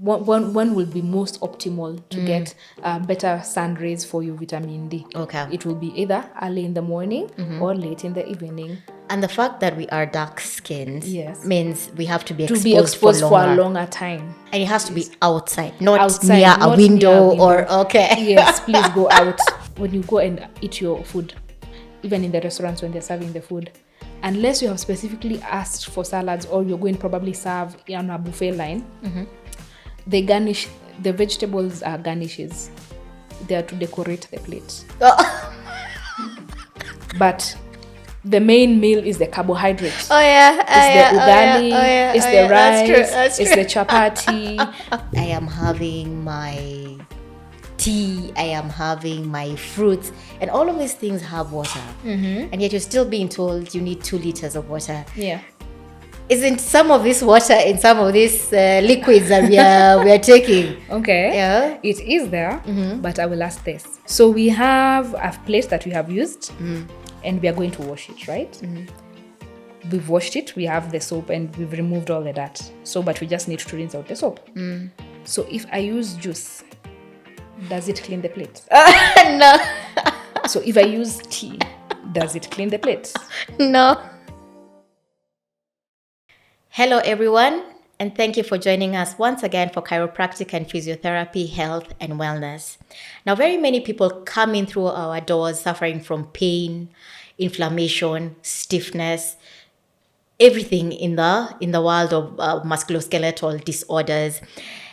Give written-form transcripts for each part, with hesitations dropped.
one will be most optimal to get better sun rays for your vitamin D. Okay. It will be either early in the morning or late in the evening. And the fact that we are dark-skinned Yes. means we have to be exposed for a longer time. And it has to be outside, not Outside, near not a window near a or, okay. Yes, please go out when you go and eat your food, even in the restaurants when they're serving the food. Unless you have specifically asked for salads or you're going to probably serve on a buffet line, they garnish, the vegetables are garnishes. They are to decorate the plate. But the main meal is the carbohydrate. Oh yeah, It's the ugali, it's the rice, that's true. it's the chapati. I am having my tea, I am having my fruits, and all of these things have water. And yet you're still being told you need 2 liters of water. Yeah. Isn't some of this water in some of these liquids that we are taking? Okay. Yeah. It is there, but I will ask this. So we have a plate that we have used, and we are going to wash it, right? We've washed it, we have the soap, and we've removed all the dirt. So, but we just need to rinse out the soap. So if I use juice, does it clean the plate? No. So if I use tea, does it clean the plate? No. Hello everyone, and thank you for joining us once again for chiropractic and physiotherapy, health and wellness. Now, very many people come in through our doors suffering from pain, inflammation, stiffness, everything in the world of musculoskeletal disorders.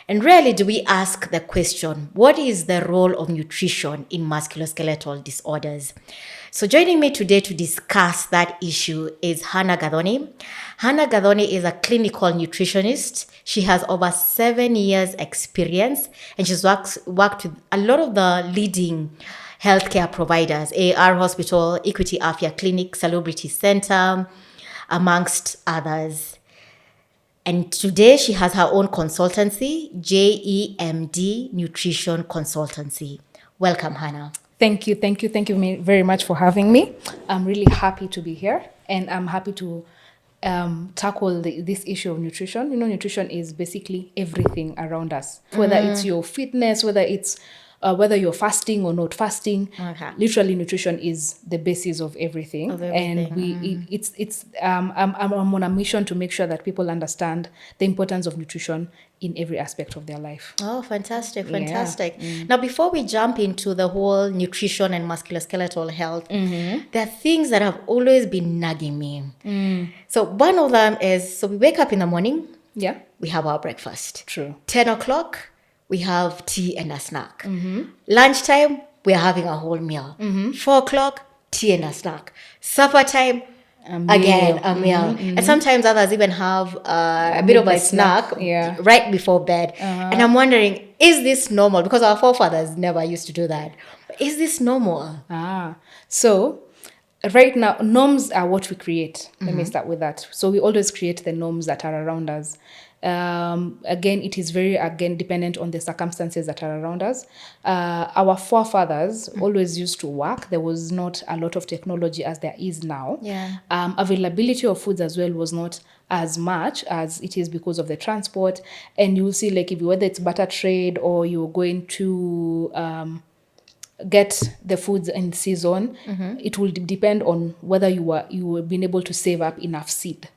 And rarely do we ask the question, what is the role of nutrition in musculoskeletal disorders? So joining me today to discuss that issue is Hannah Gathoni. Hannah Gathoni is a clinical nutritionist. She has over 7 years experience, and she's worked with a lot of the leading healthcare providers, AR Hospital, Equity Afya Clinic, Celebrity Center, amongst others. And today she has her own consultancy, JEMD Nutrition Consultancy. Welcome, Hannah. Thank you very much for having me. I'm really happy to be here, and I'm happy to tackle this issue of nutrition. You know, nutrition is basically everything around us, whether it's your fitness, whether it's whether you're fasting or not fasting. Okay. Literally, nutrition is the basis of everything. And I'm on a mission to make sure that people understand the importance of nutrition in every aspect of their life. Oh, fantastic. Now, before we jump into the whole nutrition and musculoskeletal health, there are things that have always been nagging me. So one of them is, so we wake up in the morning, we have our breakfast. True. 10 o'clock, we have tea and a snack. Lunchtime, we are having a whole meal. 4 o'clock, tea and a snack. Supper time, again, a meal. And sometimes others even have a bit of a snack right before bed. And I'm wondering, is this normal? Because our forefathers never used to do that. Is this normal? So right now, norms are what we create. Let me start with that. So we always create the norms that are around us. Again, it is very dependent on the circumstances that are around us. Our forefathers always used to work. There was not a lot of technology as there is now. Availability of foods as well was not as much as it is because of the transport. And you'll see, like, whether it's barter trade or you're going to get the foods in season, it will depend on whether you were being able to save up enough seed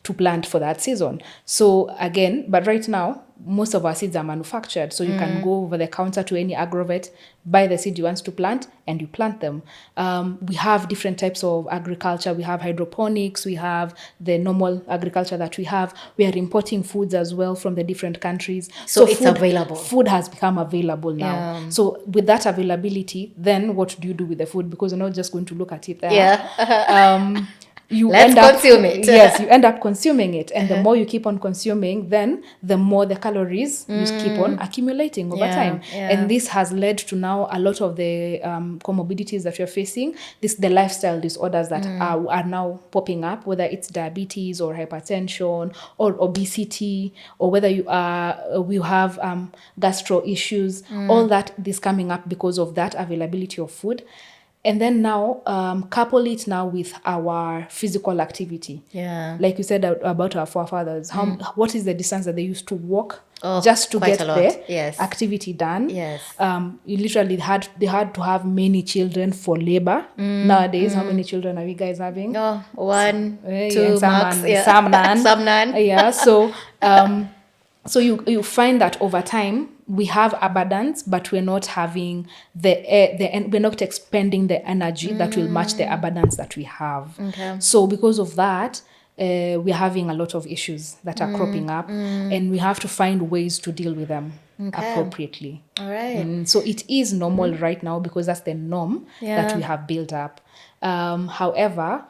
to plant for that season. So again, but right now, most of our seeds are manufactured. So you can go over the counter to any agrovet, buy the seed you want to plant, and you plant them. We have different types of agriculture. We have hydroponics. We have the normal agriculture that we have. We are importing foods as well from the different countries. So it's available. Food has become available now. So with that availability, then what do you do with the food? Because you're not just going to look at it there. Let's consume it. Yes, you end up consuming it. And the more you keep on consuming, then the more the calories you keep on accumulating over time. And this has led to now a lot of the comorbidities that you're facing, the lifestyle disorders that are now popping up, whether it's diabetes or hypertension or obesity, or whether you have gastro issues, all that is coming up because of that availability of food. And then now, couple it now with our physical activity. Yeah. Like you said about our forefathers, what is the distance that they used to walk Oh, just to quite get a lot. the Yes. activity done? Yes. You literally they had to have many children for labor. Nowadays, how many children are you guys having? Oh, one, And two, some max. and Yeah. some none. Some none. Yeah. So you find that over time we have abundance, but we're not having we're not expending the energy that will match the abundance that we have. Okay. So because of that, we're having a lot of issues that are cropping up, and we have to find ways to deal with them appropriately. All right. So it is normal right now because that's the norm that we have built up. However,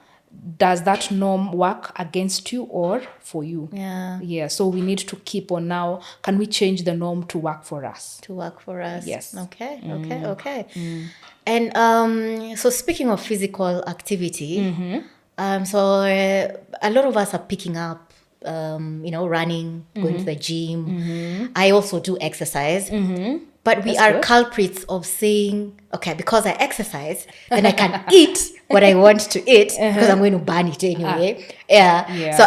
does that norm work against you or for you? Yeah. So we need to keep on now. Can we change the norm to work for us? To work for us. Yes. Okay. And so speaking of physical activity, so a lot of us are picking up, running, going to the gym. I also do exercise. But we are culprits of saying, okay, because I exercise, then I can eat what I want to eat because I'm going to burn it anyway. Yeah. So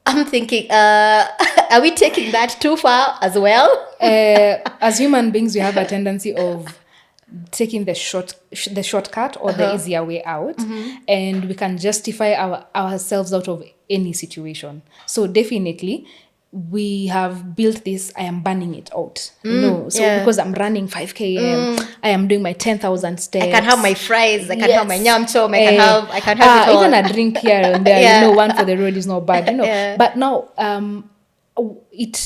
I'm thinking, are we taking that too far as well? As human beings, we have a tendency of taking the shortcut or the easier way out, and we can justify ourselves out of any situation. So definitely, we have built this, I am burning it out. Because I'm running 5 km, I am doing my 10,000 steps. I can have my fries, I can have my nyam chom, I can have it all. Even a drink here and there, one for the road is not bad, But now,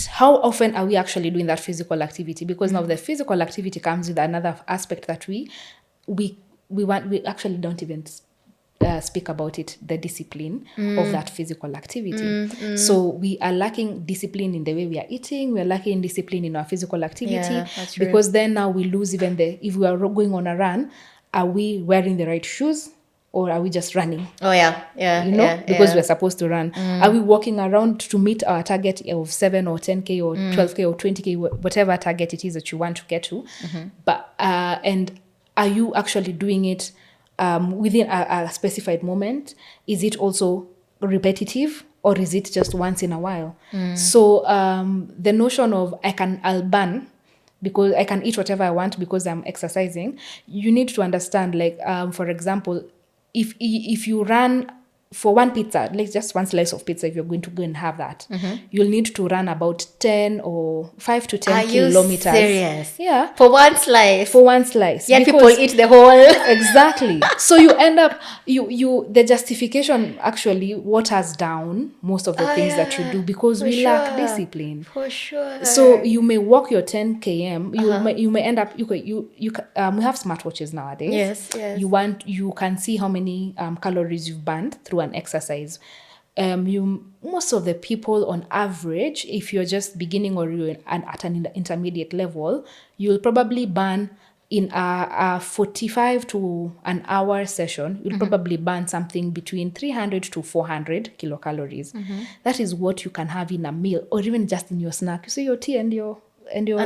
how often are we actually doing that physical activity? Because now the physical activity comes with another aspect that we actually don't even speak about it, the discipline of that physical activity. So we are lacking discipline in the way we are eating. We are lacking discipline in our physical activity, that's true. because then now we lose even if we are going on a run, are we wearing the right shoes? Or are we just running? Because we're supposed to run. Are we walking around to meet our target of 7 or 10K or 12K or 20K, whatever target it is that you want to get to? But and are you actually doing it within a specified moment? Is it also repetitive, or is it just once in a while? So the notion of I'll burn because I can eat whatever I want because I'm exercising, you need to understand, like, for example, if you run for one pizza, like just one slice of pizza, if you're going to go and have that, you'll need to run about 10 or 5 to 10 kilometers. Are you serious? Yeah. For one slice? For one slice. Yeah, people eat the whole. Exactly. So you end up, the justification actually waters down most of the things that you do, because we lack discipline. For sure. So you may walk your 10 km, you may end up, we have smartwatches nowadays. Yes. You can see how many calories you've burned through an exercise. Most of the people on average, if you're just beginning or you're at an intermediate level, you'll probably burn in a 45 to an hour session, you'll probably burn something between 300 to 400 kilocalories. That is what you can have in a meal, or even just in your snack. You see your tea and your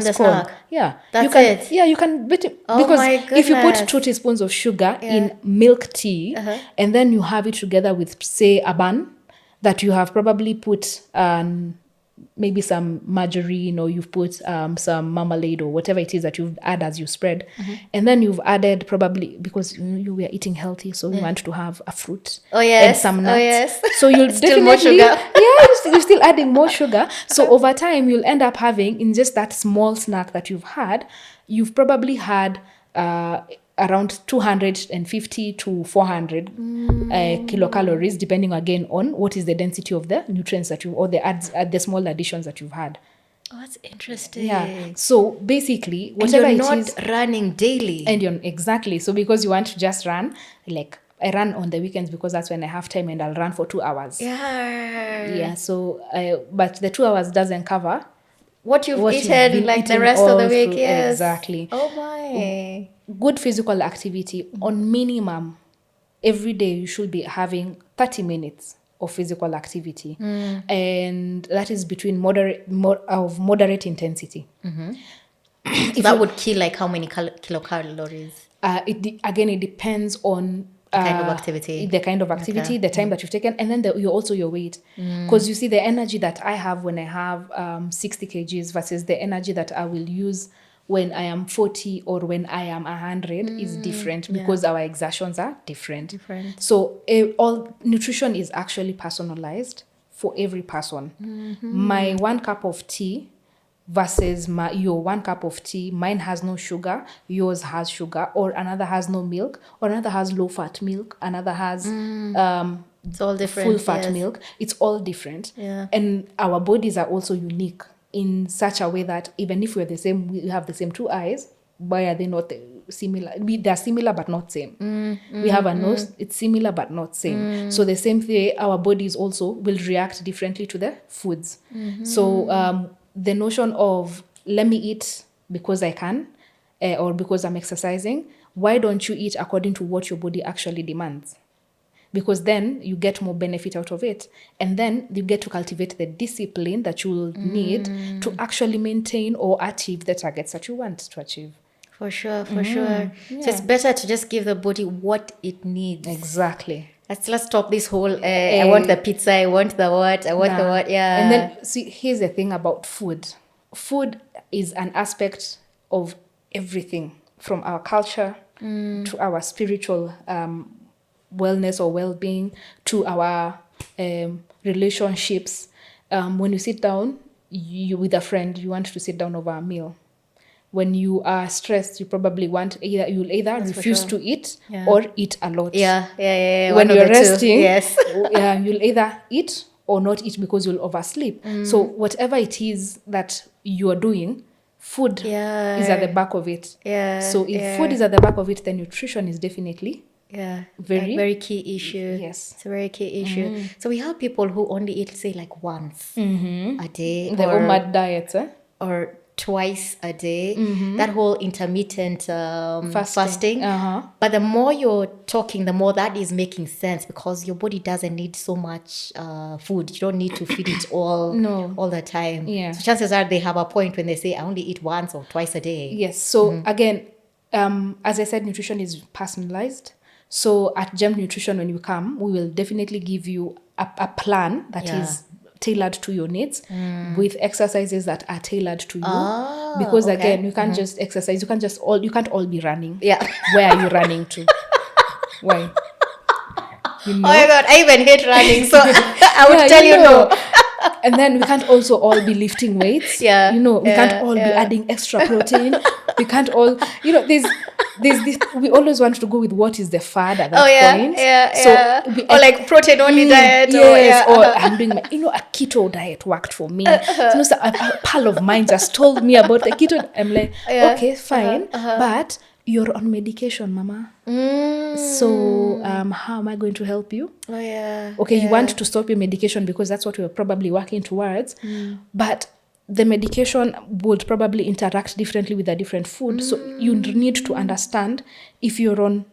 scone. Snack. Yeah. That's it. Yeah, you can beat it. Oh, because my if you put goodness. 2 teaspoons of sugar in milk tea, and then you have it together with, say, a bun that you have probably put maybe some margarine, or you've put some marmalade or whatever it is that you've added as you spread, and then you've added, probably because you were eating healthy, so you want to have a fruit and some nuts. So you'll Still definitely more sugar. you're still adding more sugar. So over time, you'll end up having, in just that small snack that you've probably had around 250 to 400 kilocalories, depending again on what is the density of the nutrients or the small additions that you've had. Oh, that's interesting. Yeah. So basically, whatever and you're it not is, running daily. and you're exactly. So because you want to just run, like I run on the weekends because that's when I have time, and I'll run for 2 hours. Yeah. So, but the 2 hours doesn't cover what you've you've eaten, been like the eating rest of all the week. through. Yes. Exactly. Oh my. Good physical activity, on minimum every day you should be having 30 minutes of physical activity, and that is between moderate intensity. So that would kill like how many kilocalories? Again, it depends on kind of activity. the kind of activity, the time that you've taken, and then also your weight. Because you see, the energy that I have when I have 60 kgs versus the energy that I will use when I am 40 or when I am 100 is different, because our exertions are different. So all nutrition is actually personalized for every person. My 1 cup of tea versus your 1 cup of tea, mine has no sugar, yours has sugar, or another has no milk, or another has low fat milk, another has it's all different, full fat milk. It's all different. And our bodies are also unique in such a way that even if we're the same, we have the same 2 eyes, why are they not similar? They're similar but not same. We have a nose, it's similar but not same. So the same way, our bodies also will react differently to the foods. So the notion of let me eat because I can, or because I'm exercising, why don't you eat according to what your body actually demands? Because then you get more benefit out of it. And then you get to cultivate the discipline that you will need to actually maintain or achieve the targets that you want to achieve. For sure. So it's better to just give the body what it needs. Exactly. Let's stop this whole, I want the pizza, I want the what, the what, And then, see, here's the thing about food. Food is an aspect of everything, from our culture to our spiritual wellness or well-being, to our relationships. When you sit down with a friend, you want to sit down over a meal. When you are stressed, you probably want you'll either refuse to eat or eat a lot. When you're resting, you'll either eat or not eat because you'll oversleep. So whatever it is that you are doing, food is at the back of it. So if food is at the back of it, then nutrition is definitely very key issue. Yes, it's a very key issue. So we have people who only eat, say, like once a day, the OMAD diet, or twice a day, that whole intermittent fasting. But the more you're talking, the more that is making sense, because your body doesn't need so much food. You don't need to feed it all the time. So chances are they have a point when they say, I only eat once or twice a day. Yes. So again, as I said, nutrition is personalized. So at Gem Nutrition, when you come, we will definitely give you a plan that is tailored to your needs, with exercises that are tailored to you. Because again, you can't just exercise. You can't all be running. Where are you running to? Why? You know? Oh my God, I even hate running. So I would tell you no. And then we can't also all be lifting weights. We can't all be adding extra protein. We can't all, there's this, we always want to go with what is the fad at that point. So or like protein only diet. Or I'm doing a keto diet worked for me. So a pal of mine just told me about the keto. I'm like, okay, fine, but you're on medication, mama. So how am I going to help you? Okay, you want to stop your medication because that's what we're probably working towards, but the medication would probably interact differently with a different food. So you need to understand, if you're on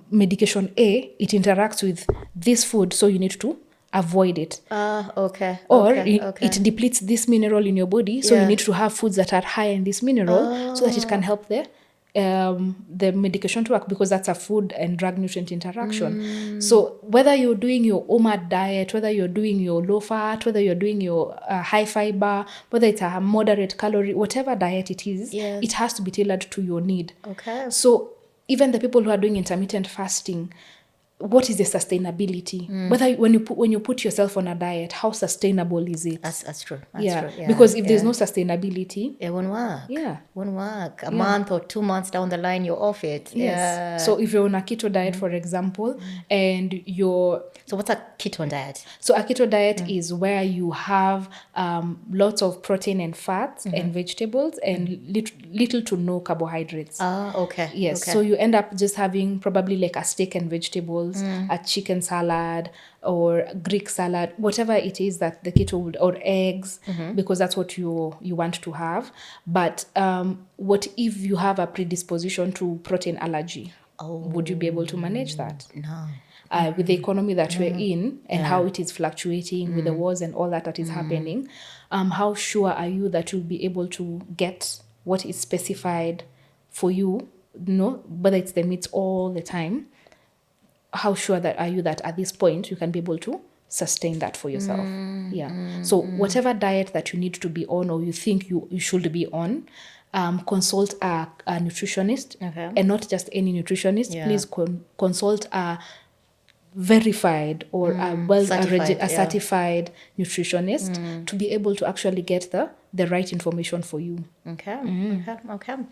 medication A, it interacts with this food, so you need to avoid it. It depletes this mineral in your body, so you need to have foods that are high in this mineral so that it can help the medication to work, because that's a food and drug nutrient interaction. So whether you're doing your OMAD diet, whether you're doing your low fat, whether you're doing your high fiber, whether it's a moderate calorie, whatever diet it is, it has to be tailored to your need. So even the people who are doing intermittent fasting, what is the sustainability? Whether when you put yourself on a diet, how sustainable is it? That's true. Because if there's no sustainability, it won't work. Won't work. A month or 2 months down the line, you're off it. So if you're on a keto diet, for example, and so what's a keto diet? So a keto diet is where you have lots of protein and fats and vegetables and little to no carbohydrates. So you end up just having probably like a steak and vegetables, a chicken salad or Greek salad, whatever it is that the keto would, or eggs, because that's what you want to have. But what if you have a predisposition to protein allergy? Would you be able to manage that? No. With the economy that we're in and how it is fluctuating with the wars and all that is happening, how sure are you that you'll be able to get what is specified for you whether it's the meats all the time, how sure that are you that at this point you can be able to sustain that for yourself? So whatever diet that you need to be on, or you think you should be on, consult a nutritionist, and not just any nutritionist. Please consult a verified or a certified nutritionist to be able to actually get the right information for you. Okay.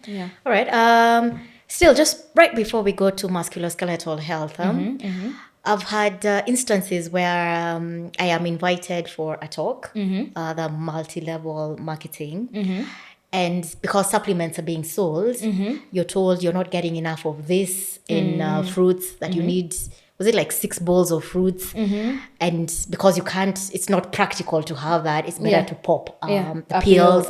Yeah. All right. Still, just right before we go to musculoskeletal health, I've had instances where I am invited for a talk, the multi-level marketing. And because supplements are being sold, you're told you're not getting enough of this in fruits, that you need, was it like 6 bowls of fruits? And because you can't, it's not practical to have that, it's better to pop the pills.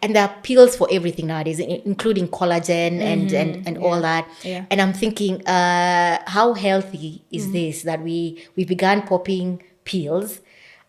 And there are pills for everything nowadays, including collagen and all that. And I'm thinking, how healthy is this, that we began popping pills?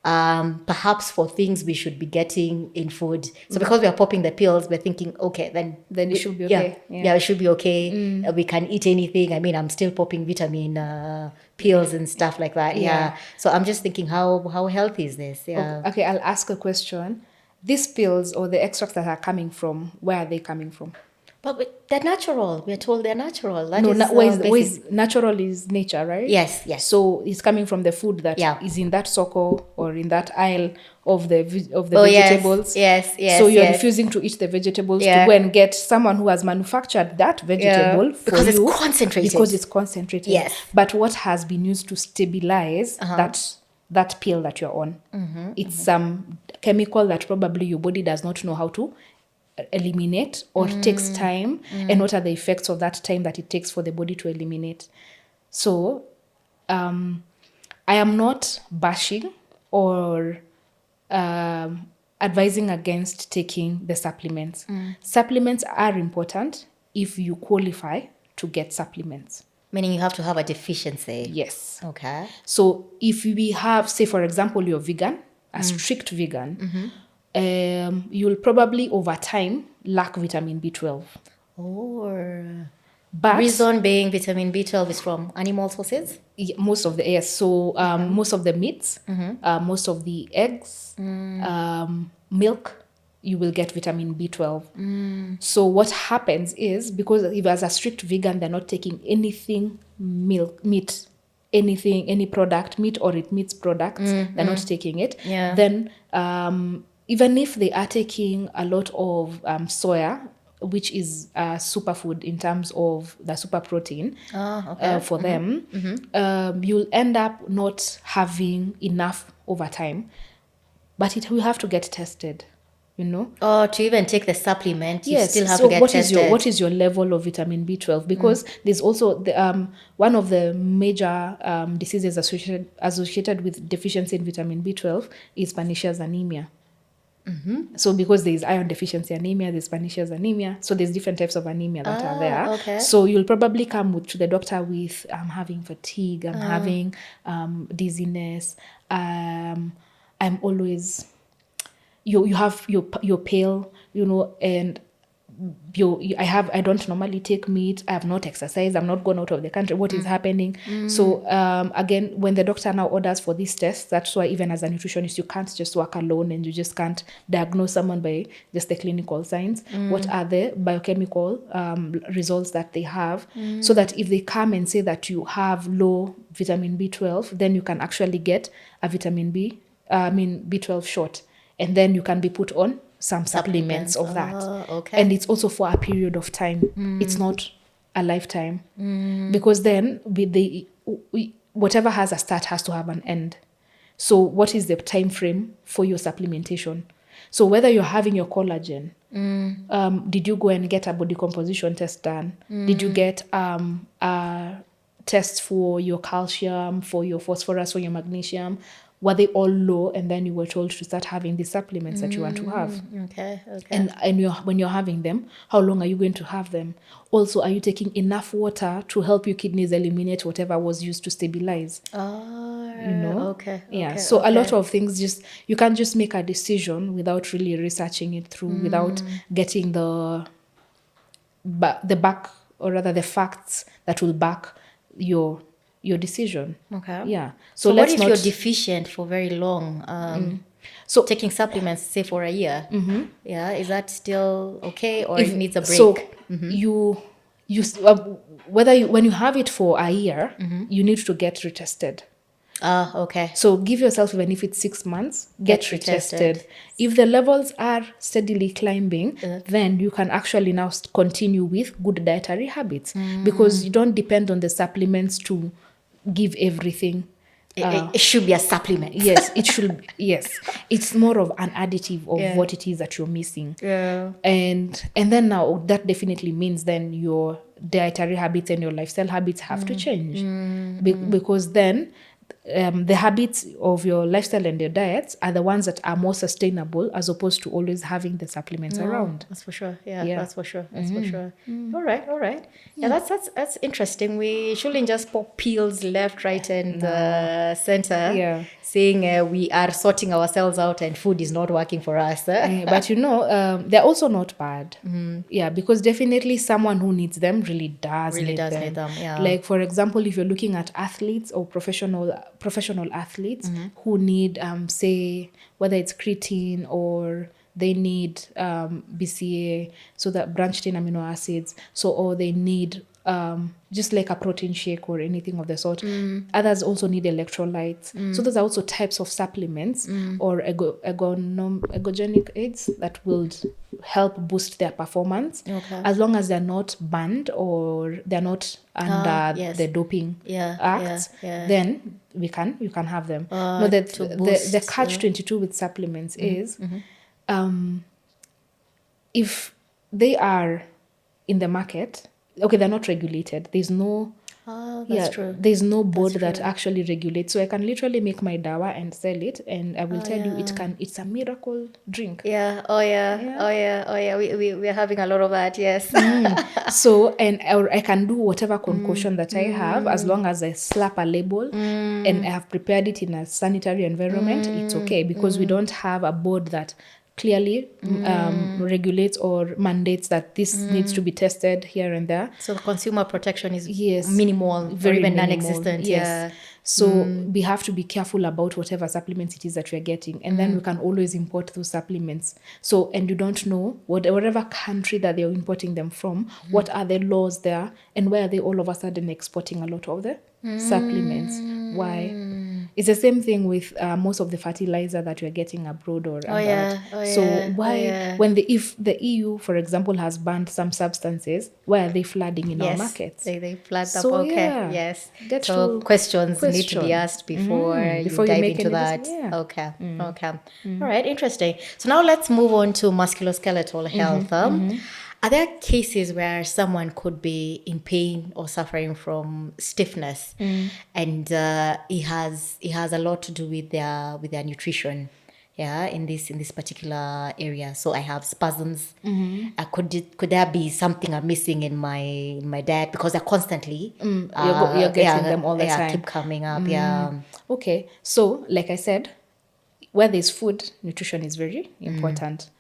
Perhaps for things we should be getting in food. So because we are popping the pills, we're thinking, okay, then it should be okay. It should be okay. We can eat anything. I mean, I'm still popping vitamin pills and stuff like that. So I'm just thinking, how healthy is this? Okay, I'll ask a question. These pills or the extracts that are coming from, where are they coming from? But they're natural. We're told they're natural. Natural is nature, right? Yes. So it's coming from the food that is in that circle or in that aisle of the vegetables. Yes. So you're refusing to eat the vegetables to go and get someone who has manufactured that vegetable for because you. Because it's concentrated. Yes. But what has been used to stabilize that pill that you're on? It's some chemical that probably your body does not know how to eliminate, or takes time, and what are the effects of that time that it takes for the body to eliminate. So I am not bashing or advising against taking the supplements. Supplements are important if you qualify to get supplements. Meaning you have to have a deficiency. Yes. Okay. So if we have, say for example, you're vegan, a strict vegan, you'll probably over time lack vitamin B12. But reason being, vitamin B12 is from animal sources? Most of the, yes. So most of the meats, most of the eggs, milk, you will get vitamin B12. So what happens is, because if as a strict vegan, they're not taking anything meat, anything, any product, meat or it meats products, they're not taking it. Then even if they are taking a lot of soya, which is a superfood in terms of the super protein for them, you'll end up not having enough over time. But it will have to get tested, to even take the supplement, you still have to get tested. What is your level of vitamin B12? Because there's also one of the major diseases associated with deficiency in vitamin B12 is pernicious anemia. So because there's iron deficiency anemia, there's pernicious anemia. So there's different types of anemia that are there. Okay. So you'll probably come to the doctor with, I'm having fatigue, I'm having dizziness. I'm always, you have, you're pale, and I don't normally take meat. I have not exercised. I'm not gone out of the country. What is happening? So again, when the doctor now orders for these tests, that's why even as a nutritionist, you can't just work alone, and you just can't diagnose someone by just the clinical signs. What are the biochemical results that they have, so that if they come and say that you have low vitamin B12, then you can actually get a B12 shot, and then you can be put on some supplements of that. Okay. And it's also for a period of time. It's not a lifetime. Because then whatever has a start has to have an end. So what is the time frame for your supplementation? So whether you're having your collagen, did you go and get a body composition test done? Did you get tests for your calcium, for your phosphorus, for your magnesium? Were they all low, and then you were told to start having the supplements that you want to have? Okay. And when you're having them, how long are you going to have them? Also, are you taking enough water to help your kidneys eliminate whatever was used to stabilize? Okay. So a lot of things, you can't just make a decision without really researching it through, without getting the or rather the facts that will back your decision. Okay. Yeah. So what let's if not, you're deficient for very long? so Taking supplements, say for a year. Yeah, is that still okay, or if it needs a break? so you whether you, when you have it for a year, you need to get retested. Okay. So give yourself, even if it's 6 months, get retested. retested. If the levels are steadily climbing, then you can actually now continue with good dietary habits, because you don't depend on the supplements to give everything. It should be a supplement. Yes, it should. Yes, it's more of an additive of Yeah. what it is that you're missing. Yeah. And then now that definitely means then your dietary habits and your lifestyle habits have to change. Because then the habits of your lifestyle and your diets are the ones that are more sustainable, as opposed to always having the supplements around. That's for sure. Yeah, Yeah. that's for sure. That's for sure. All right. Yeah, that's interesting. We shouldn't just pop pills left, right, and center. Yeah. Saying we are sorting ourselves out and food is not working for us. But they're also not bad. Yeah, because definitely someone who needs them really does need them. Yeah. Like, for example, if you're looking at athletes or professional athletes who need, say, whether it's creatine or they need BCA, so that branched chain amino acids, or they need just like a protein shake or anything of the sort. Others also need electrolytes. So those are also types of supplements or ergogenic aids that will help boost their performance, as long as they're not banned or they're not under the doping acts. Then you can have them. No, the catch-22 with supplements is if they are in the market, okay, they're not regulated. There's no that's true. There's no board that actually regulates. So I can literally make my dawa and sell it, and I will tell you it's a miracle drink. Yeah. Oh yeah. We're having a lot of that. Yes. So, or I can do whatever concoction that I have, as long as I slap a label and I have prepared it in a sanitary environment. It's okay, because we don't have a board that clearly regulates or mandates that this needs to be tested here and there. So the consumer protection is Yes, minimal, very or even minimal. non-existent. Yes. Yeah. So we have to be careful about whatever supplements it is that we're getting, and then we can always import those supplements. So, and you don't know whatever country that they're importing them from, what are the laws there, and why are they all of a sudden exporting a lot of the supplements? Why? It's the same thing with most of the fertilizer that we're getting abroad or abroad. When if the EU, for example, has banned some substances, why are they flooding in our markets? They flood up. Okay. Yes. So questions need to be asked before you dive into that. Okay. Okay. All right. Interesting. So now let's move on to musculoskeletal health. Are there cases where someone could be in pain or suffering from stiffness, and it has a lot to do with their nutrition? Yeah, in this particular area. So I have spasms. Could there be something I'm missing in my diet, because they're constantly you're getting them all the time. Keep coming up. Yeah. Okay. So, like I said, where there's food, nutrition is very important.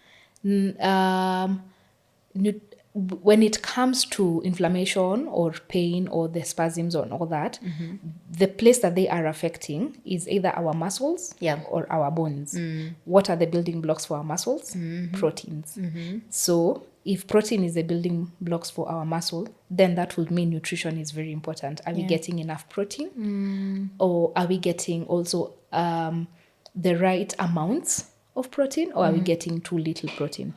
When it comes to inflammation or pain or the spasms and all that, the place that they are affecting is either our muscles or our bones. What are the building blocks for our muscles? Proteins. So if protein is the building blocks for our muscle, then that would mean nutrition is very important. Are we getting enough protein? Or are we getting also the right amounts of protein, or are we getting too little protein?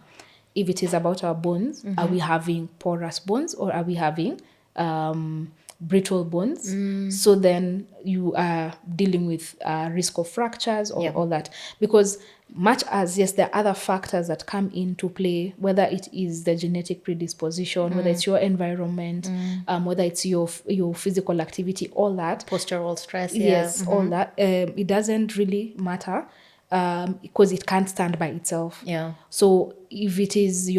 If it is about our bones, are we having porous bones, or are we having brittle bones? So then you are dealing with risk of fractures or all that. Because much as, yes, there are other factors that come into play, whether it is the genetic predisposition, whether it's your environment, whether it's your physical activity, all that. Postural stress. Yes, all that. It doesn't really matter. Because it can't stand by itself. Yeah. So if it is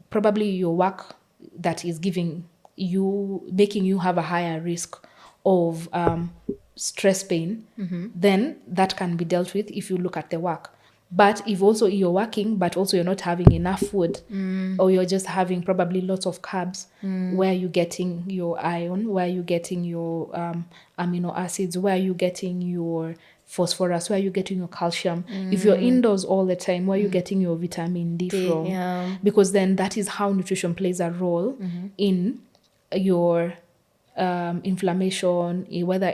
probably your work that is making you have a higher risk of stress pain, then that can be dealt with if you look at the work. But if also you're working, but also you're not having enough food, or you're just having probably lots of carbs, where are you getting your iron? Where are you getting your amino acids? Where are you getting your phosphorus? Where are you getting your calcium? If you're indoors all the time, where are you getting your vitamin D from? Yeah. Because then that is how nutrition plays a role in your inflammation, whether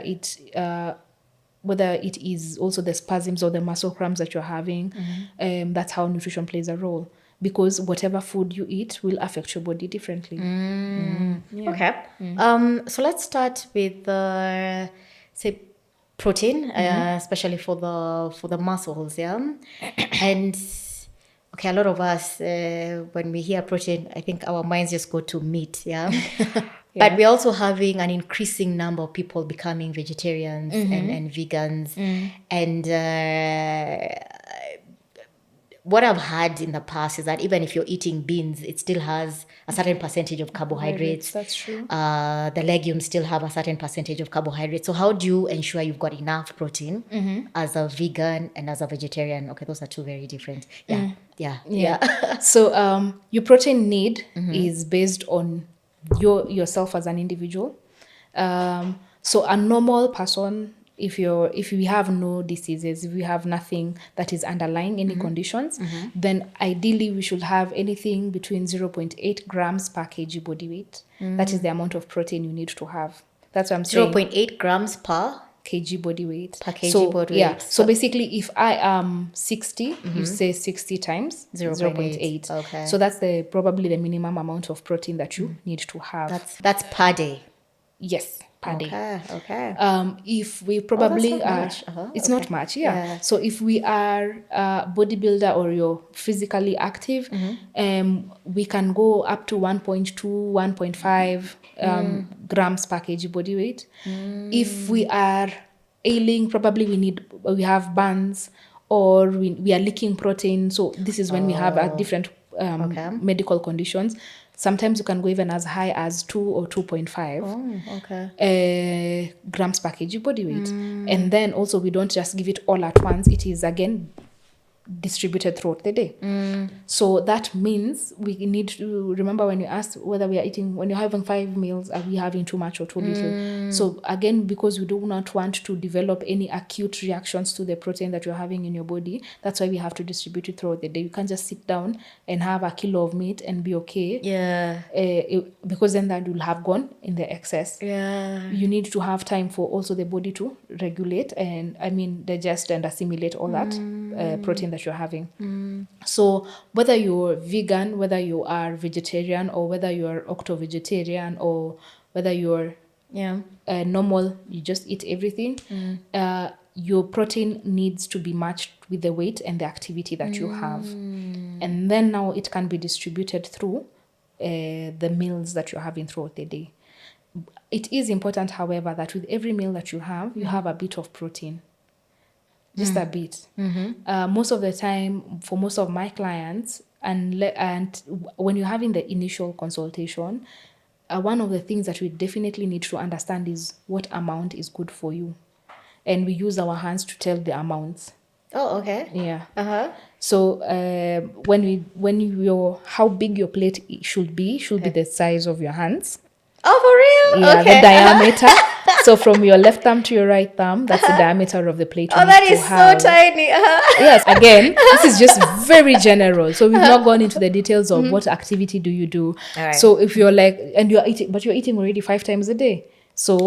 it is also the spasms or the muscle cramps that you're having. That's how nutrition plays a role, because whatever food you eat will affect your body differently. Okay. So let's start with say protein, especially for the muscles, yeah. And okay, a lot of us when we hear protein, I think our minds just go to meat, yeah. But we're also having an increasing number of people becoming vegetarians and vegans. And what I've had in the past is that even if you're eating beans, it still has a certain percentage of carbohydrates. That's true. The legumes still have a certain percentage of carbohydrates. So how do you ensure you've got enough protein as a vegan and as a vegetarian? Okay, those are two very different. Yeah. So your protein need is based on yourself as an individual. So a normal person, if we have no diseases, if we have nothing that is underlying any conditions, then ideally we should have anything between 0.8 grams per kg body weight. That is the amount of protein you need to have. That's what I'm saying. 0.8 grams per kg body weight. Per kg body weight. Yeah. So basically, if I am 60, you say 60 times 0.8. Okay. So that's probably the minimum amount of protein that you need to have. That's per day. Yes, per day. Okay. If we probably that's not are, much. it's not much, yeah. So if we are a bodybuilder or you're physically active, we can go up to 1.2, 1.5 grams per kg body weight. If we are ailing, probably we have burns, or we are leaking protein. So this is when we have different medical conditions. Sometimes you can go even as high as 2 or 2.5 grams per kg body weight. And then also we don't just give it all at once. It is again distributed throughout the day. So that means we need to remember, when you ask whether we are eating, when you're having 5 meals, are we having too much or too little? So again, because we do not want to develop any acute reactions to the protein that you're having in your body, that's why we have to distribute it throughout the day. You can't just sit down and have a kilo of meat and be okay. Yeah. Because then that will have gone in the excess. Yeah. You need to have time for also the body to regulate and digest and assimilate all that protein that you're having. So whether you're vegan, whether you are vegetarian, or whether you're octo-vegetarian, or whether you're normal, you just eat everything, your protein needs to be matched with the weight and the activity that you have. And then now it can be distributed through the meals that you're having throughout the day. It is important, however, that with every meal that you have a bit of protein. Just a bit. Most of the time, for most of my clients, and when you're having the initial consultation, one of the things that we definitely need to understand is what amount is good for you. And we use our hands to tell the amounts. Oh, okay. Yeah. So how big your plate should be the size of your hands. Oh, for real? Yeah, okay. The diameter. So from your left thumb to your right thumb, that's the diameter of the plate. Oh, that is so tiny. Yes, again, this is just very general. So we've not gone into the details of what activity do you do. Right. So if you're and you're eating already 5 times a day. So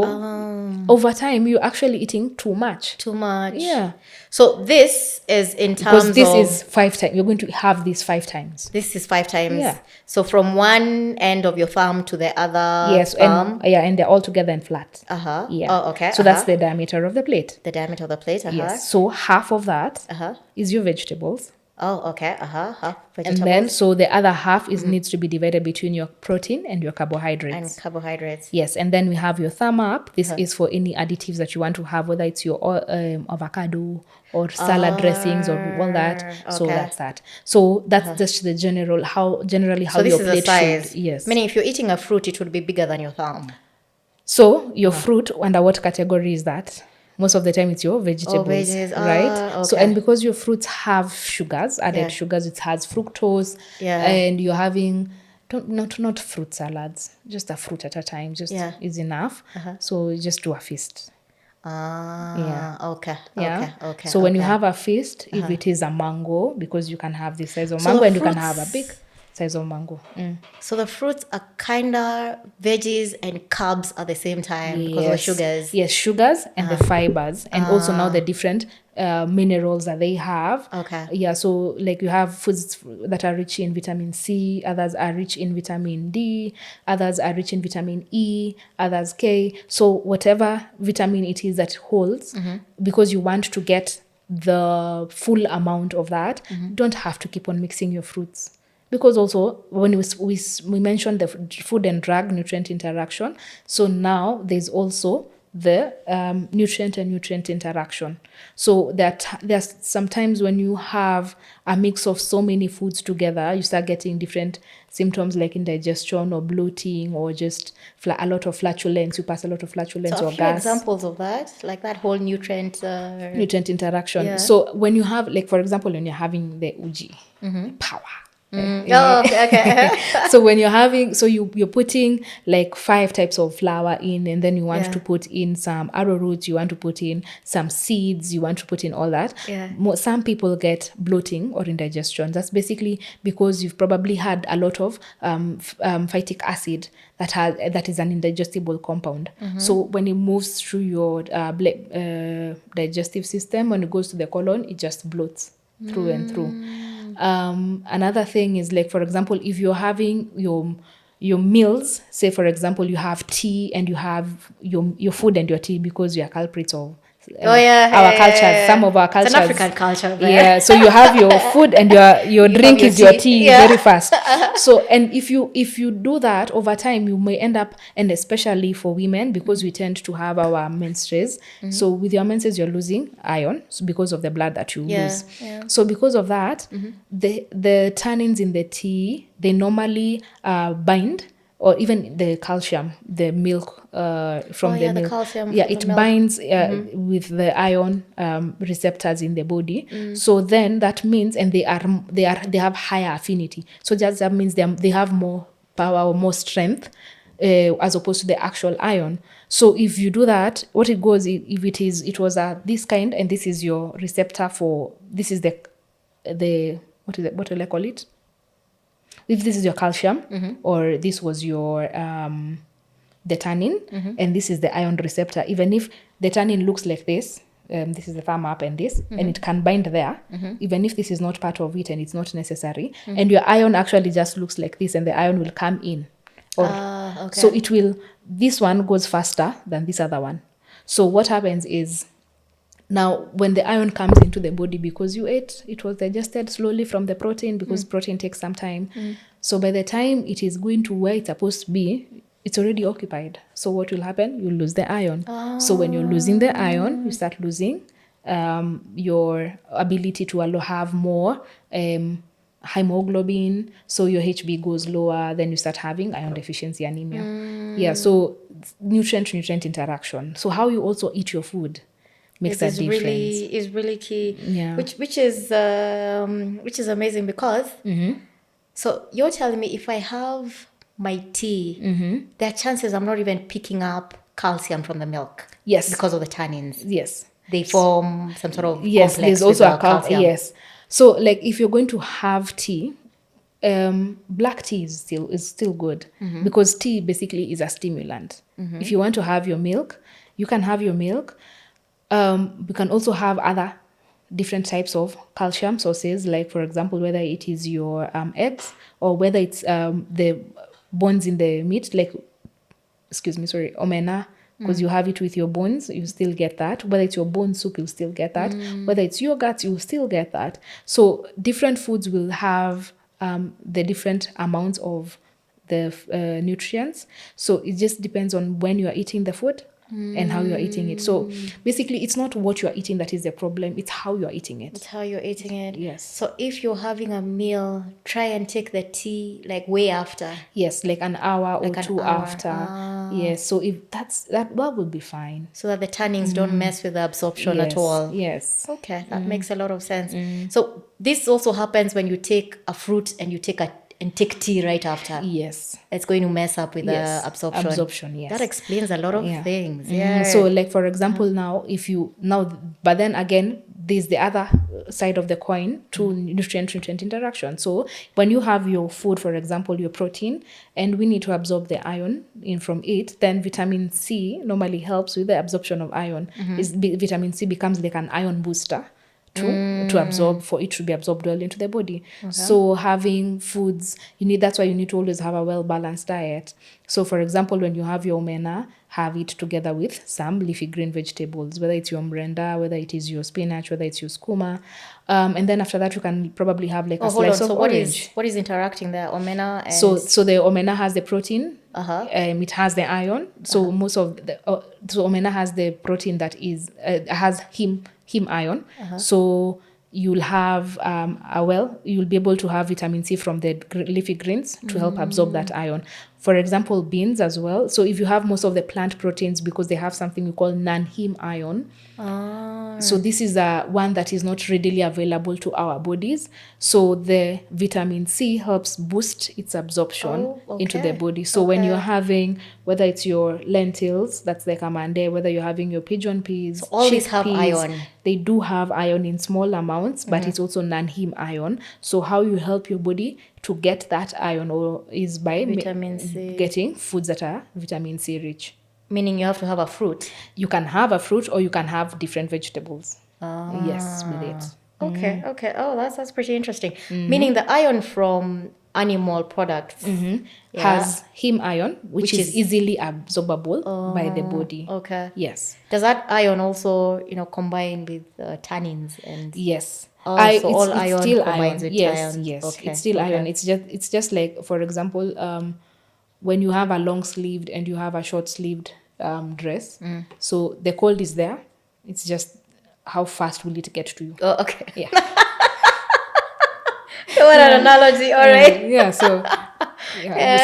over time, you're actually eating too much. Too much. Yeah. So this is in terms of... Because this is 5 times. You're going to have this 5 times. This is 5 times. Yeah. So from one end of your thumb to the other thumb. And they're all together and flat. Yeah. Oh, okay. So that's the diameter of the plate. The diameter of the plate. Yes. So half of that is your vegetables. Oh, okay. Half vegetables. And then, so the other half needs to be divided between your protein and your carbohydrates. And carbohydrates. Yes. And then we have your thumb up. This is for any additives that you want to have, whether it's your avocado or salad dressings or all that. Okay. So that's that. So that's just the generally how your plate should. Yes. Meaning if you're eating a fruit, it would be bigger than your thumb. So your fruit, under what category is that? most of the time it's your vegetables, veggies. right? So, Okay. and because your fruits have sugars, added Yeah. sugars, it has fructose, Yeah. and you're having not fruit salads, just a fruit at a time, just Yeah. is enough. So you just do a feast. Yeah. Okay. Yeah. Okay. So when you okay. have a feast, if it is a mango, because you can have this size of So mango the and you can have a fruits- big size of mango. So the fruits are kinda veggies and carbs at the same time because of the sugars. Yes, sugars and the fibers, and also now the different minerals that they have. Okay. Yeah, so like you have foods that are rich in vitamin C, others are rich in vitamin D, others are rich in vitamin E, others K. So whatever vitamin it is that holds, because you want to get the full amount of that, you don't have to keep on mixing your fruits. Because also when we mentioned the food and drug nutrient interaction, so now there's also the nutrient and nutrient interaction. So there's sometimes when you have a mix of so many foods together, you start getting different symptoms like indigestion or bloating or just a lot of flatulence. You pass a lot of flatulence So a or few gas. examples of that, like that whole nutrient. Nutrient interaction. Yeah. So when you have, like for example, when you're having the uji, power. Oh, okay. So when you're having, so you're putting like 5 types of flour in, and then you want Yeah. to put in some arrowroot, you want to put in some seeds, you want to put in all that. Yeah. Some people get bloating or indigestion. That's basically because you've probably had a lot of phytic acid that is an indigestible compound. So when it moves through your digestive system, when it goes to the colon, it just bloats through and through. Another thing is, like for example, if you're having your meals, say for example you have tea and you have your food and your tea, because we are culprits of our cultures, some of our cultures. It's an African culture. There. Yeah, so you have your food and your drink your is your tea. tea Yeah. very fast. So, and if you do that over time, you may end up, and especially for women, because we tend to have our menstrues. So with your menses, you're losing iron, so because of the blood that you lose. Yeah. So because of that, the tannins in the tea, they normally bind, or even the calcium, the milk from the the milk. calcium Yeah, from it the milk. binds with the iron receptors in the body. So then that means, and they have higher affinity. So just that means they have more power or more strength as opposed to the actual iron. So if you do that, what it goes, if it was this kind, and this is your receptor for, this is the what do I call it? If this is your calcium, or this was your the tannin, and this is the iron receptor, even if the tannin looks like this is the thumb up and this, and it can bind there, even if this is not part of it and it's not necessary, and your iron actually just looks like this, and the iron will come in. Okay. So this one goes faster than this other one. So what happens is, now, when the iron comes into the body, because you ate, it was digested slowly from the protein, because protein takes some time. So by the time it is going to where it's supposed to be, it's already occupied. So what will happen? You'll lose the iron. So when you're losing the iron, you start losing your ability to have more hemoglobin. So your HB goes lower. Then you start having iron deficiency anemia. Yeah. So nutrient interaction. So how you also eat your food makes that difference. Is really key. Yeah. Which is amazing, because so you're telling me if I have my tea, there are chances I'm not even picking up calcium from the milk. Yes. Because of the tannins. Yes. They form some sort of Yes, complex there's also with a calcium. Yes. So like if you're going to have tea, black tea is still good, because tea basically is a stimulant. If you want to have your milk, you can have your milk. We can also have other different types of calcium sources, like for example, whether it is your eggs, or whether it's the bones in the meat, like omena, because you have it with your bones, you still get that. Whether it's your bone soup, you'll still get that. Whether it's yogurt, you'll still get that. So different foods will have the different amounts of the nutrients. So it just depends on when you are eating the food and how you are eating it. So basically, it's not what you are eating that is the problem, it's how you are eating it. It's how you're eating it. Yes. So if you're having a meal, try and take the tea like way after. Yes, like an hour or Like an 2 hour. after. Yes, so if that will be fine. So that the tannins don't mess with the absorption at Yes, all. yes. Okay, that makes a lot of sense. So this also happens when you take a fruit and you take tea right after. Yes. It's going to mess up with Yes. the absorption. Absorption, yes. That explains a lot of Yeah. things. Yeah. So like for example but then again there's the other side of the coin to nutrient interaction. So when you have your food, for example your protein, and we need to absorb the iron in from it, then vitamin C normally helps with the absorption of iron. Vitamin C becomes like an iron booster to absorb, for it to be absorbed well into the body. So having foods, that's why you need to always have a well balanced diet. So for example, when you have your omena, have it together with some leafy green vegetables, whether it's your mrenda, whether it is your spinach, whether it's your skuma, and then after that you can probably have like a slice of orange. What is interacting there? Omena and So the omena has the protein. Uh-huh. It has the iron. So most of the so omena has the protein that is has heme iron. So you'll have you'll be able to have vitamin C from the leafy greens to help absorb that iron. For example, beans as well. So if you have most of the plant proteins, because they have something we call non-heme iron. So this is one that is not readily available to our bodies. So the vitamin C helps boost its absorption into the body. So when you're having, whether it's your lentils, that's the kamande, whether you're having your pigeon peas, so all these have iron. They do have iron in small amounts, but it's also non-heme iron. So how you help your body to get that iron is by Vitamin C. getting foods that are vitamin C rich. Meaning you have to have a fruit. You can have a fruit or you can have different vegetables. Yes, with it. Okay. Oh, that's pretty interesting. Meaning the iron from animal products has heme iron, which is easily absorbable by the body. Okay. Yes. Does that iron also, combine with tannins and? Yes. So all iron still combines with yes, iron. yes. Okay. It's still iron. It's just like, for example, when you have a long sleeved and you have a short sleeved dress, so the cold is there. It's just how fast will it get to you? Oh, okay. Yeah. What an analogy! All right. Yeah. So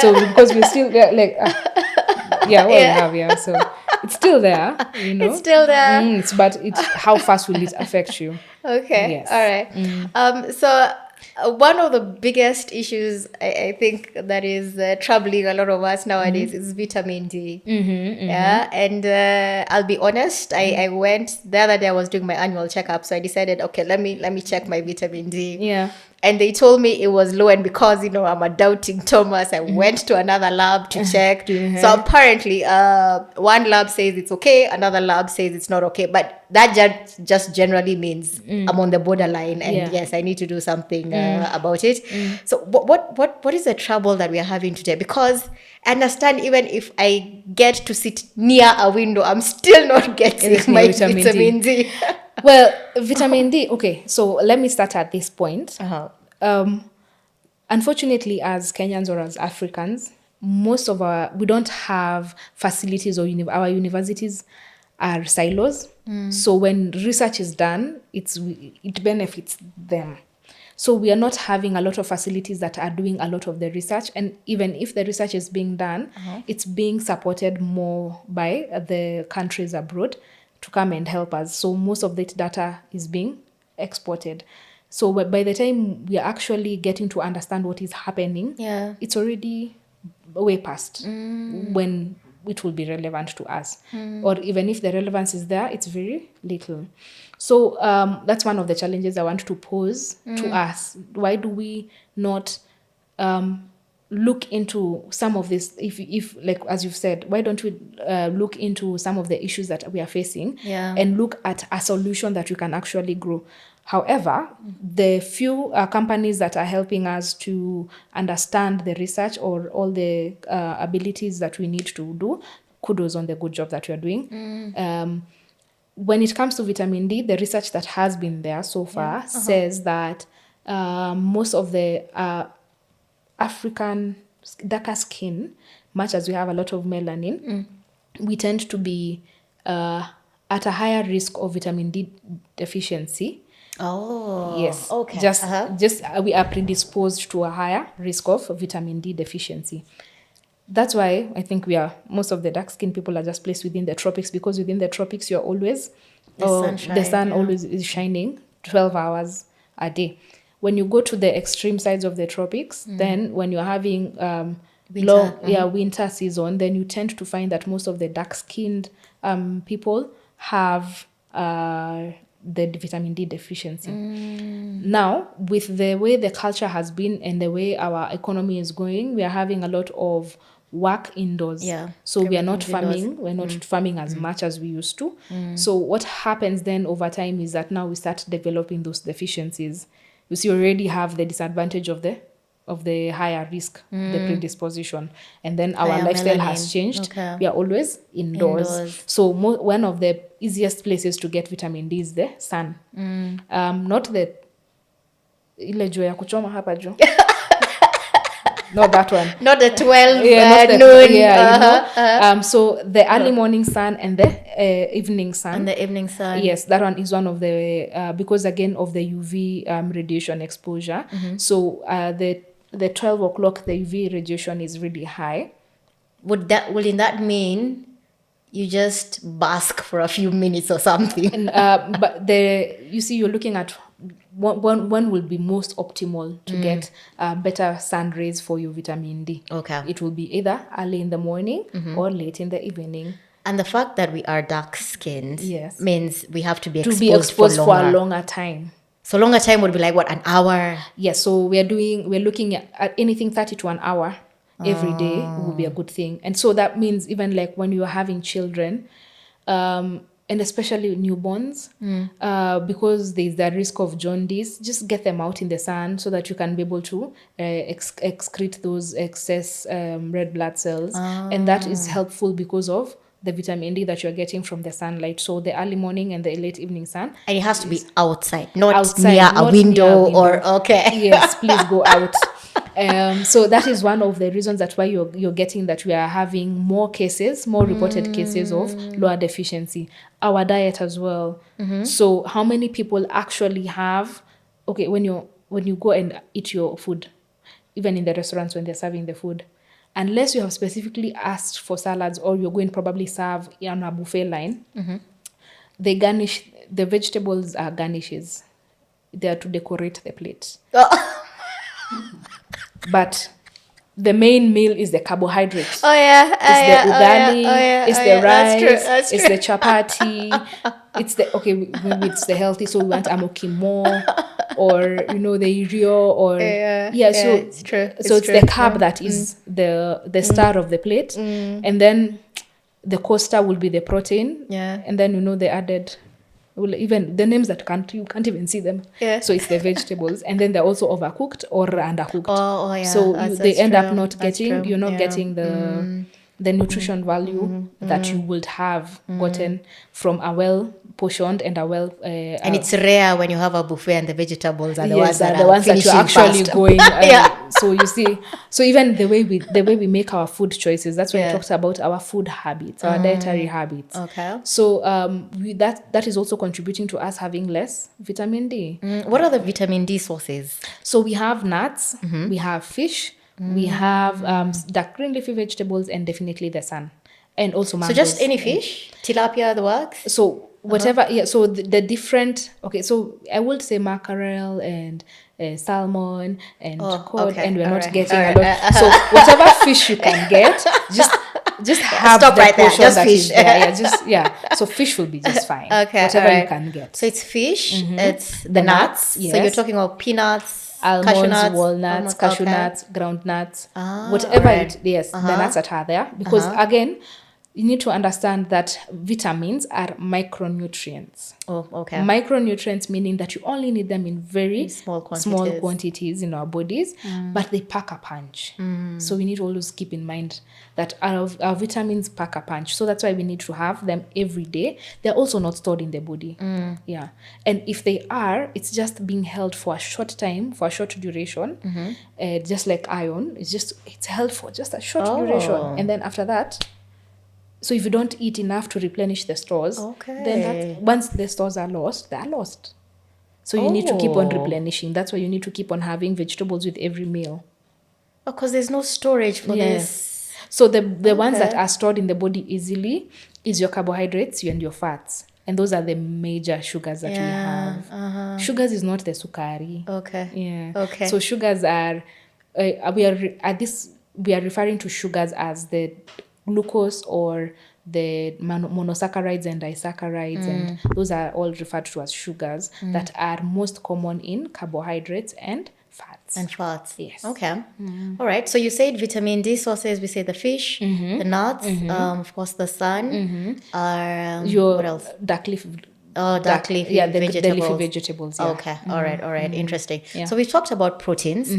so because we're still there, like we have so it's still there. It's still there. But it's how fast will it affect you? Okay. Yes. All right. So one of the biggest issues I think that is troubling a lot of us nowadays is vitamin D. Yeah, and I'll be honest. I went the other day. I was doing my annual checkup, so I decided, okay, let me check my vitamin D. Yeah. And they told me it was low, and because I'm a doubting Thomas, I went to another lab to check. So apparently, one lab says it's okay, another lab says it's not okay. But that just generally means I'm on the borderline, and yes, I need to do something about it. So what is the trouble that we are having today? Because I understand, even if I get to sit near a window, I'm still not getting my vitamin D. Well, vitamin D, okay, so let me start at this point. Unfortunately, as Kenyans or as Africans, we don't have facilities, or our universities are silos. So when research is done, it benefits them. So we are not having a lot of facilities that are doing a lot of the research. And even if the research is being done, it's being supported more by the countries abroad to come and help us. So most of that data is being exported. So by the time we are actually getting to understand what is happening, it's already way past when it will be relevant to us. Or even if the relevance is there, it's very little. So that's one of the challenges I want to pose to us. Why do we not look into some of this? If like, as you've said, why don't we look into some of the issues that we are facing and look at a solution that we can actually grow? However, the few companies that are helping us to understand the research or all the abilities that we need to do, kudos on the good job that we are doing. When it comes to vitamin D, the research that has been there so far says that most of the African darker skin, much as we have a lot of melanin, we tend to be at a higher risk of vitamin D deficiency. Oh, Yes. okay. Just we are predisposed to a higher risk of vitamin D deficiency. That's why I think most of the dark skinned people are just placed within the tropics, because within the tropics you're always the sun always is shining 12 hours a day. When you go to the extreme sides of the tropics, then when you're having winter season, then you tend to find that most of the dark skinned people have the vitamin D deficiency. Now, with the way the culture has been and the way our economy is going, we are having a lot of work indoors. So we are not farming. We're not farming as much as we used to. So what happens then over time is that now we start developing those deficiencies. You see, we already have the disadvantage of the higher risk, the predisposition, and then our lifestyle has changed. We are always indoors. So one of the easiest places to get vitamin D is the sun. Not the ile jua ya kuchoma hapa juu. Not that one. Not the 12 noon. Yeah, so the early morning sun and the evening sun. And the evening sun. Yes, that one is one of the because again of the UV radiation exposure. So the 12 o'clock the UV radiation is really high. Would that mean you just bask for a few minutes or something? And, but you're looking at one will be most optimal to get better sun rays for your vitamin D. Okay. It will be either early in the morning or late in the evening. And the fact that we are dark-skinned means we have to be exposed for a longer time. So longer time would be like what, an hour? Yes, so we're looking at anything 30 to an hour every day would be a good thing. And so that means even like when you are having children, and especially newborns, because there's the risk of jaundice, just get them out in the sun so that you can be able to excrete those excess red blood cells. And that is helpful because of the vitamin D that you're getting from the sunlight. So the early morning and the late evening sun. And it has to be outside, not near a window or, okay. Yes, please go out. So that is one of the reasons that's why you're getting that we are having more reported cases of lower deficiency. Our diet as well. So how many people actually have, when you go and eat your food, even in the restaurants when they're serving the food, unless you have specifically asked for salads or you're going to probably serve on a buffet line, they garnish, the vegetables are garnishes. They are to decorate the plate. But the main meal is the carbohydrates. Oh yeah, it's the ugali, it's the rice, that's true. It's the chapati, it's the healthy. So we want amokimo, or the irio, or so it's true. So it's the carb that is the star of the plate, and then the coaster will be the protein, and then they added. Well, even the names that you can't even see them. Yeah. So it's the vegetables, and then they're also overcooked or undercooked. Oh yeah. So they end up not getting. You're not getting the nutrition value that you would have gotten from a well portioned and a well. And it's rare when you have a buffet and the vegetables are the ones that you're actually fast. going. So you see, so even the way we make our food choices. That's when we talked about our food habits, our dietary habits. Okay. So that is also contributing to us having less vitamin D. What are the vitamin D sources? So we have nuts, we have fish, we have dark green leafy vegetables, and definitely the sun, and also mangoes. So just any fish, tilapia, the works. So whatever, so the different. Okay, so I would say mackerel and salmon and cod, and we're not getting a lot. So whatever fish you can get, just have stop the right there. portion Just that fish. is there. So fish will be just fine. Okay, whatever you can get. So it's fish. It's the nuts. Yes. So you're talking about peanuts, almonds, cashew nuts, walnuts, cashew okay. nuts, ground nuts, whatever the nuts that are there. Because again, you need to understand that vitamins are micronutrients. Oh, okay. Micronutrients meaning that you only need them in very small quantities in our bodies, but they pack a punch. So we need to always keep in mind that our vitamins pack a punch. So that's why we need to have them every day. They're also not stored in the body. Yeah. And if they are, it's just being held for a short time, for a short duration. Just like iron, it's held for just a short duration. And then after that, So if you don't eat enough to replenish the stores, then once the stores are lost, they're lost. So you need to keep on replenishing. That's why you need to keep on having vegetables with every meal. Because there's no storage for this. So the ones that are stored in the body easily is your carbohydrates and your fats. And those are the major sugars that we have. Sugars is not the sukari. So sugars are, we are referring to sugars as the glucose or the monosaccharides and disaccharides, and those are all referred to as sugars that are most common in carbohydrates and fats. Yes. Okay. All right. So you said vitamin D sources. We say the fish, the nuts, of course, the sun. What else? Dark leaf vegetables. The leafy vegetables. Yeah. Okay. All right. Interesting. Yeah. So we've talked about proteins.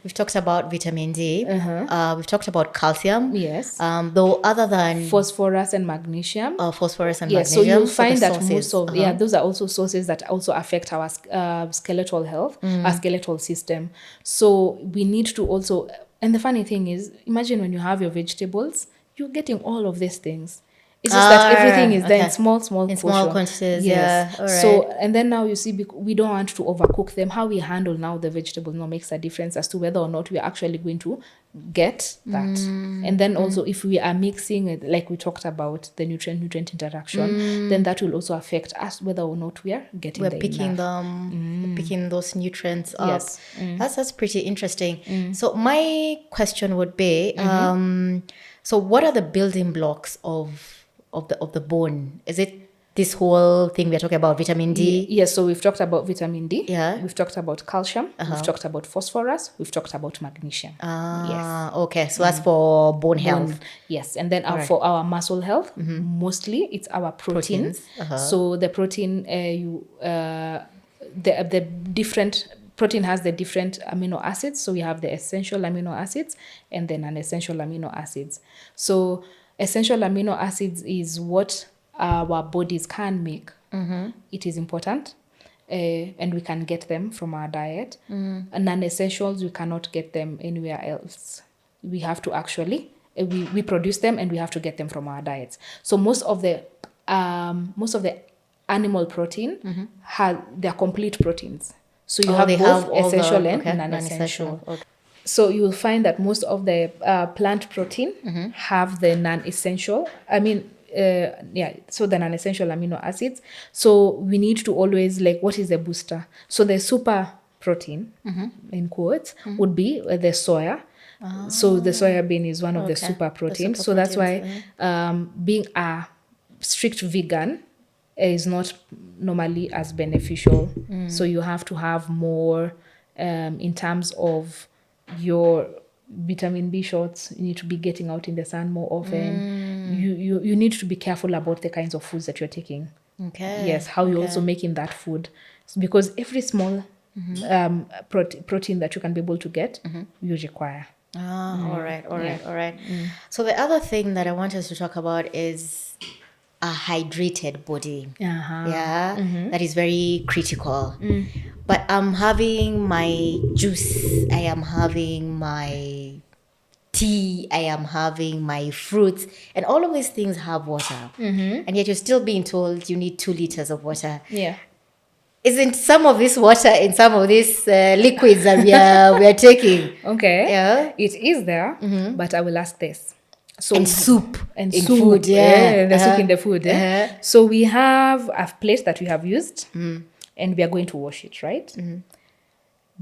We've talked about vitamin D. We've talked about calcium. Yes. Though other than phosphorus and magnesium. Magnesium. So you'll find that most of those are also sources that also affect our skeletal health, our skeletal system. So we need to also, and the funny thing is, imagine when you have your vegetables, you're getting all of these things. It's just that everything is there in small quantities. Yes. Yeah. All right. So, and then now you see, we don't want to overcook them. How we handle now the vegetables now makes a difference as to whether or not we are actually going to get that. And then also if we are mixing it, like we talked about the nutrient interaction, then that will also affect us whether or not we are getting picking those nutrients up. Yes. That's pretty interesting. So my question would be, so what are the building blocks of the bone? Is it this whole thing we're talking about, vitamin D? Yes, so we've talked about vitamin D. Yeah. We've talked about calcium. We've talked about phosphorus. We've talked about magnesium. Yes. Okay, so that's for bone health. Yes, and then for our muscle health, mostly it's our proteins. So the protein, the different protein has the different amino acids. So we have the essential amino acids and the non-essential amino acids. So essential amino acids is what our bodies can make. It is important, and we can get them from our diet. And non-essentials, we cannot get them anywhere else. We have to actually, we produce them and we have to get them from our diets. So most of the animal protein, they're complete proteins. So you have both essential and non-essential. Okay. So you will find that most of the plant protein have the non-essential. So the non-essential amino acids. So we need to always, what is the booster? So the super protein, in quotes, would be the soya. So the soya bean is one of the super proteins. So that's why being a strict vegan is not normally as beneficial. So you have to have more in terms of your vitamin B shots. You need to be getting out in the sun more often. You need to be careful about the kinds of foods that you're taking. Okay. Yes, how you're also making that food. Because every small protein that you can be able to get, you require. All right. So the other thing that I want us to talk about is a hydrated body. That is very critical. But I'm having my juice, I am having my tea, I am having my fruits, and all of these things have water. And yet you're still being told you need 2 liters of water. Yeah. Isn't some of this water in some of these liquids that we are taking? Okay. Yeah. It is there, but I will ask this. So and soup and in soup, food, the soup in the food. So we have a plate that we have used, and we are going to wash it, right?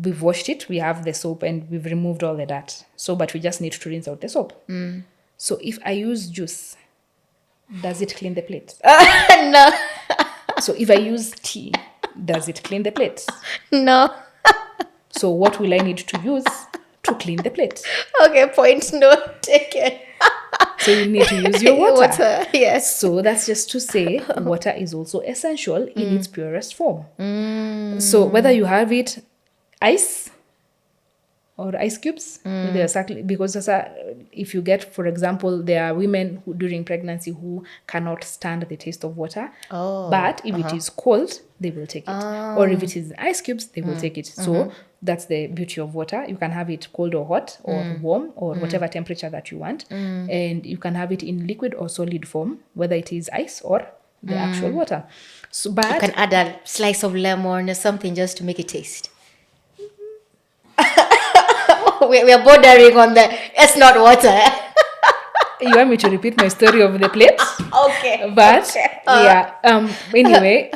We've washed it. We have the soap, and we've removed all the dirt. So, but we just need to rinse out the soap. So, if I use juice, does it clean the plate? No. So, if I use tea, does it clean the plate? No. So, what will I need to use to clean the plate? Okay, point note taken. So you need to use your water. Yes. So that's just to say water is also essential in its purest form. So whether you have it ice or ice cubes, because if you get, for example, there are women who during pregnancy who cannot stand the taste of water. But if it is cold, they will take it. Or if it is ice cubes, they will take it. So That's the beauty of water. You can have it cold or hot or warm or whatever temperature that you want. And you can have it in liquid or solid form, whether it is ice or the actual water. So, You but can add a slice of lemon or something just to make it taste. we are bordering on the it's not water. you want me to repeat my story of the plate? Okay. But okay. anyway,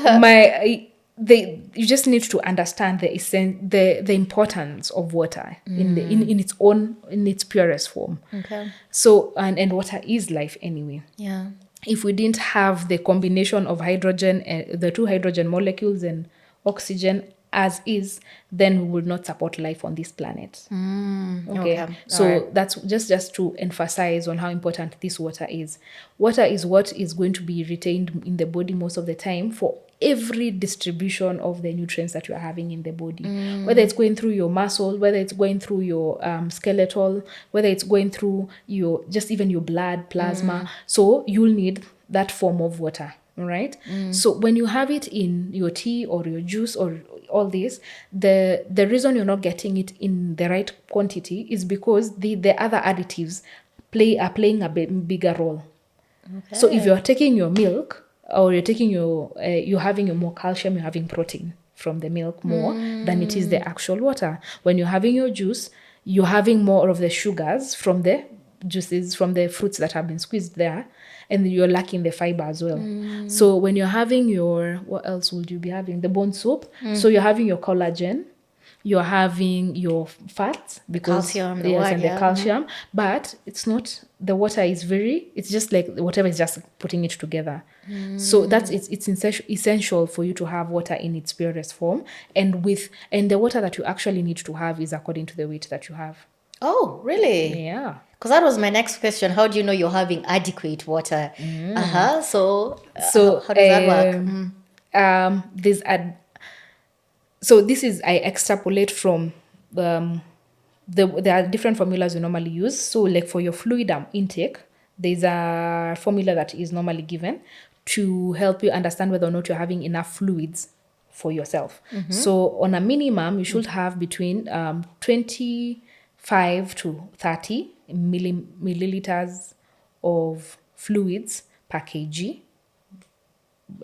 you just need to understand the importance of water in its purest form. Okay. So and water is life anyway. Yeah. If we didn't have the combination of hydrogen, the two hydrogen molecules and oxygen as is, then we would not support life on this planet. Okay. So Alright. that's just to emphasize on how important this water is. Water is what is going to be retained in the body most of the time for every distribution of the nutrients that you are having in the body, whether it's going through your muscle, whether it's going through your skeletal, whether it's going through your just even your blood plasma. So you'll need that form of water. All right. So when you have it in your tea or your juice or all this, the reason you're not getting it in the right quantity is because the other additives are playing a bigger role. Okay. So if you're taking your milk or you're taking you're having more calcium, you're having protein from the milk more than it is the actual water. When you're having your juice, you're having more of the sugars from the juices, from the fruits that have been squeezed there, and you're lacking the fiber as well. So when you're having what else would you be having? The bone soup. So you're having your collagen, you're having your fats because calcium, the calcium, but it's not, the water is it's just like whatever is just putting it together. So that's it's essential for you to have water in its purest form, and the water that you actually need to have is according to the weight that you have. Oh, really? Yeah. Because that was my next question. How do you know you're having adequate water? So how does that work? So this is, I extrapolate from there are different formulas we normally use. So like for your fluid intake, there's a formula that is normally given to help you understand whether or not you're having enough fluids for yourself. So on a minimum, you should have between 25 to 30 milliliters of fluids per kg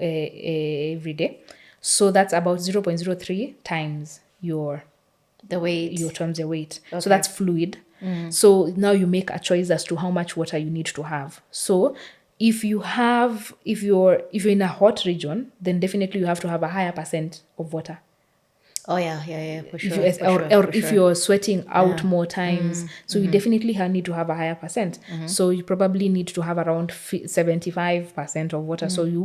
every day. So that's about 0.03 times your weight. your weight. Okay. So that's fluid. So now you make a choice as to how much water you need to have. So if you're in a hot region, then definitely you have to have a higher percent of water. Oh yeah, for sure. If you're sweating out more times, so you definitely need to have a higher percent. So you probably need to have around 75% of water. So you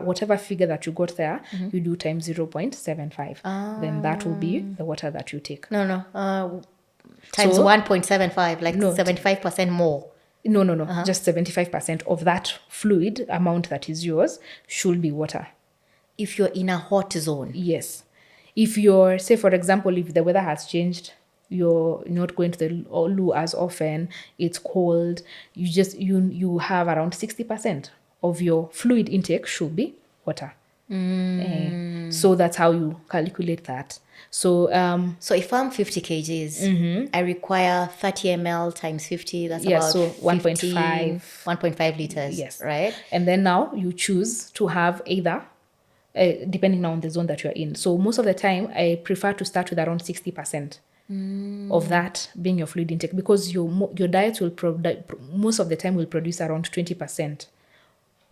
whatever figure that you got there, you do times 0.75. Then that will be the water that you take. No. Times 1.75, like 75% more. No. Just 75% of that fluid amount that is yours should be water. If you're in a hot zone. Yes. If you're, say for example, if the weather has changed, you're not going to the loo as often, it's cold, you have around 60% of your fluid intake should be water. So that's how you calculate that. So if I'm 50 kgs, I require 30 ml times 50. That's about so 1.5 liters. Yes, right. And then now you choose to have either, depending on the zone that you're in. So most of the time, I prefer to start with around 60% of that being your fluid intake, because your diet will most of the time will produce around 20%.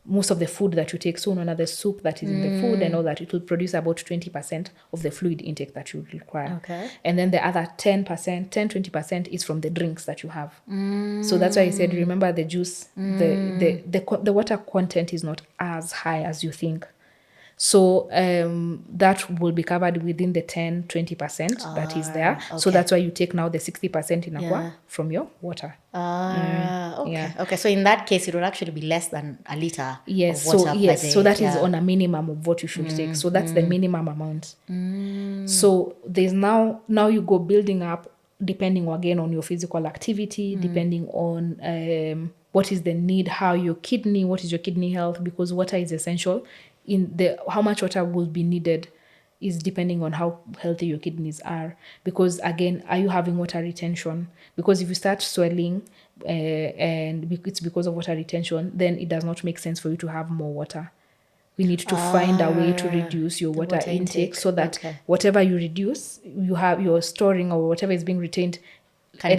Most of the food that you take, so the soup that is in the food and all that, it will produce about 20% of the fluid intake that you require. Okay. And then the other 20% is from the drinks that you have. So that's why I said, remember the juice, the water content is not as high as you think. So that will be covered within the 10-20% that is there. Okay. So that's why you take now the 60% in aqua from your water. Okay. Yeah. Okay. So in that case, it will actually be less than a liter Yes. of water per day. So that is on a minimum of what you should take. So that's the minimum amount. So there's now you go building up, depending again on your physical activity, depending on what is the need, what is your kidney health, because water is essential in how much water will be needed is depending on how healthy your kidneys are. Because again, are you having water retention? Because if you start swelling and it's because of water retention, then it does not make sense for you to have more water. We need to find a way to reduce your water intake so that whatever you reduce, you're storing, or whatever is being retained can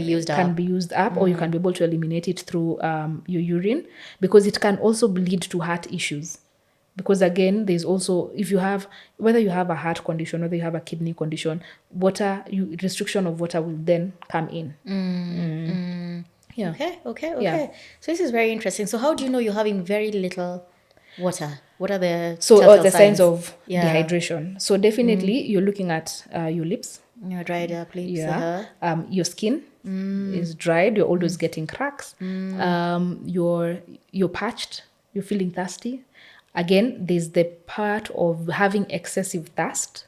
be used up. Or you can be able to eliminate it through your urine, because it can also lead to heart issues. Because again, there's also, if you have, whether you have a heart condition, whether you have a kidney condition, restriction of water will then come in. Yeah. Okay. Yeah. So this is very interesting. So how do you know you're having very little water? What are the the signs of dehydration? So definitely you're looking at your lips. Your dried up lips. Yeah. Your skin is dried. You're always getting cracks. You're parched. You're feeling thirsty. Again, there's the part of having excessive thirst.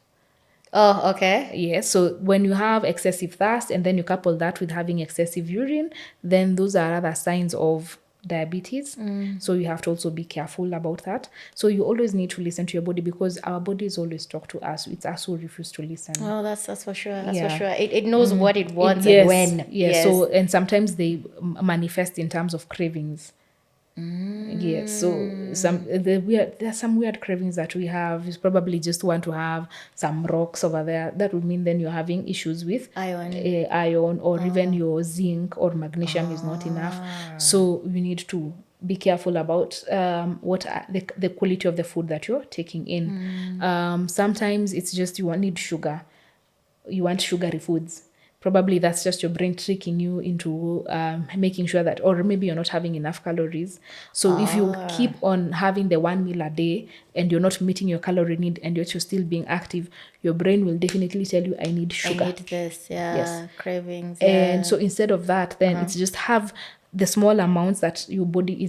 Oh, okay. Yes. So when you have excessive thirst and then you couple that with having excessive urine, then those are other signs of diabetes. So you have to also be careful about that. So you always need to listen to your body, because our bodies always talk to us. It's us who refuse to listen. Oh, that's for sure. That's for sure. It knows what it wants yes, and when. Yes. So, and sometimes they manifest in terms of cravings. Yes, so there are some weird cravings that we have. You probably just want to have some rocks over there. That would mean then you're having issues with iron, or even your zinc or magnesium is not enough. So you need to be careful about what the quality of the food that you're taking in. Sometimes it's just you need sugar. You want sugary foods. Probably that's just your brain tricking you into making sure that, or maybe you're not having enough calories. So if you keep on having the 1 meal a day and you're not meeting your calorie need and you're still being active, your brain will definitely tell you, I need sugar. I need this, cravings. And so instead of that, then it's just have the small amounts that your body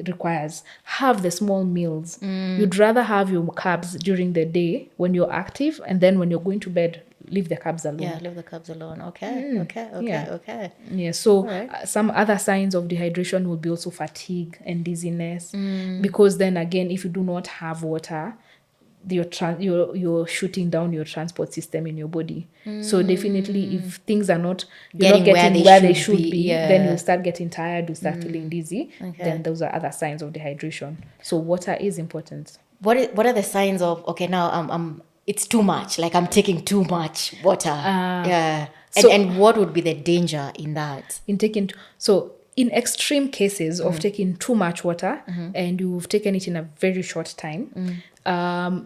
requires. Have the small meals. You'd rather have your carbs during the day when you're active, and then when you're going to bed, leave the carbs alone. Yeah, leave the carbs alone. Okay. Yeah, so some other signs of dehydration will be also fatigue and dizziness. Because then again, if you do not have water, you're shooting down your transport system in your body. So definitely, if things are not getting where they should be, then you'll start getting tired, you'll start feeling dizzy. Then those are other signs of dehydration. So water is important. What are the signs of, okay, now it's too much, like I'm taking too much water? And what would be the danger in that? In extreme cases of taking too much water and you've taken it in a very short time,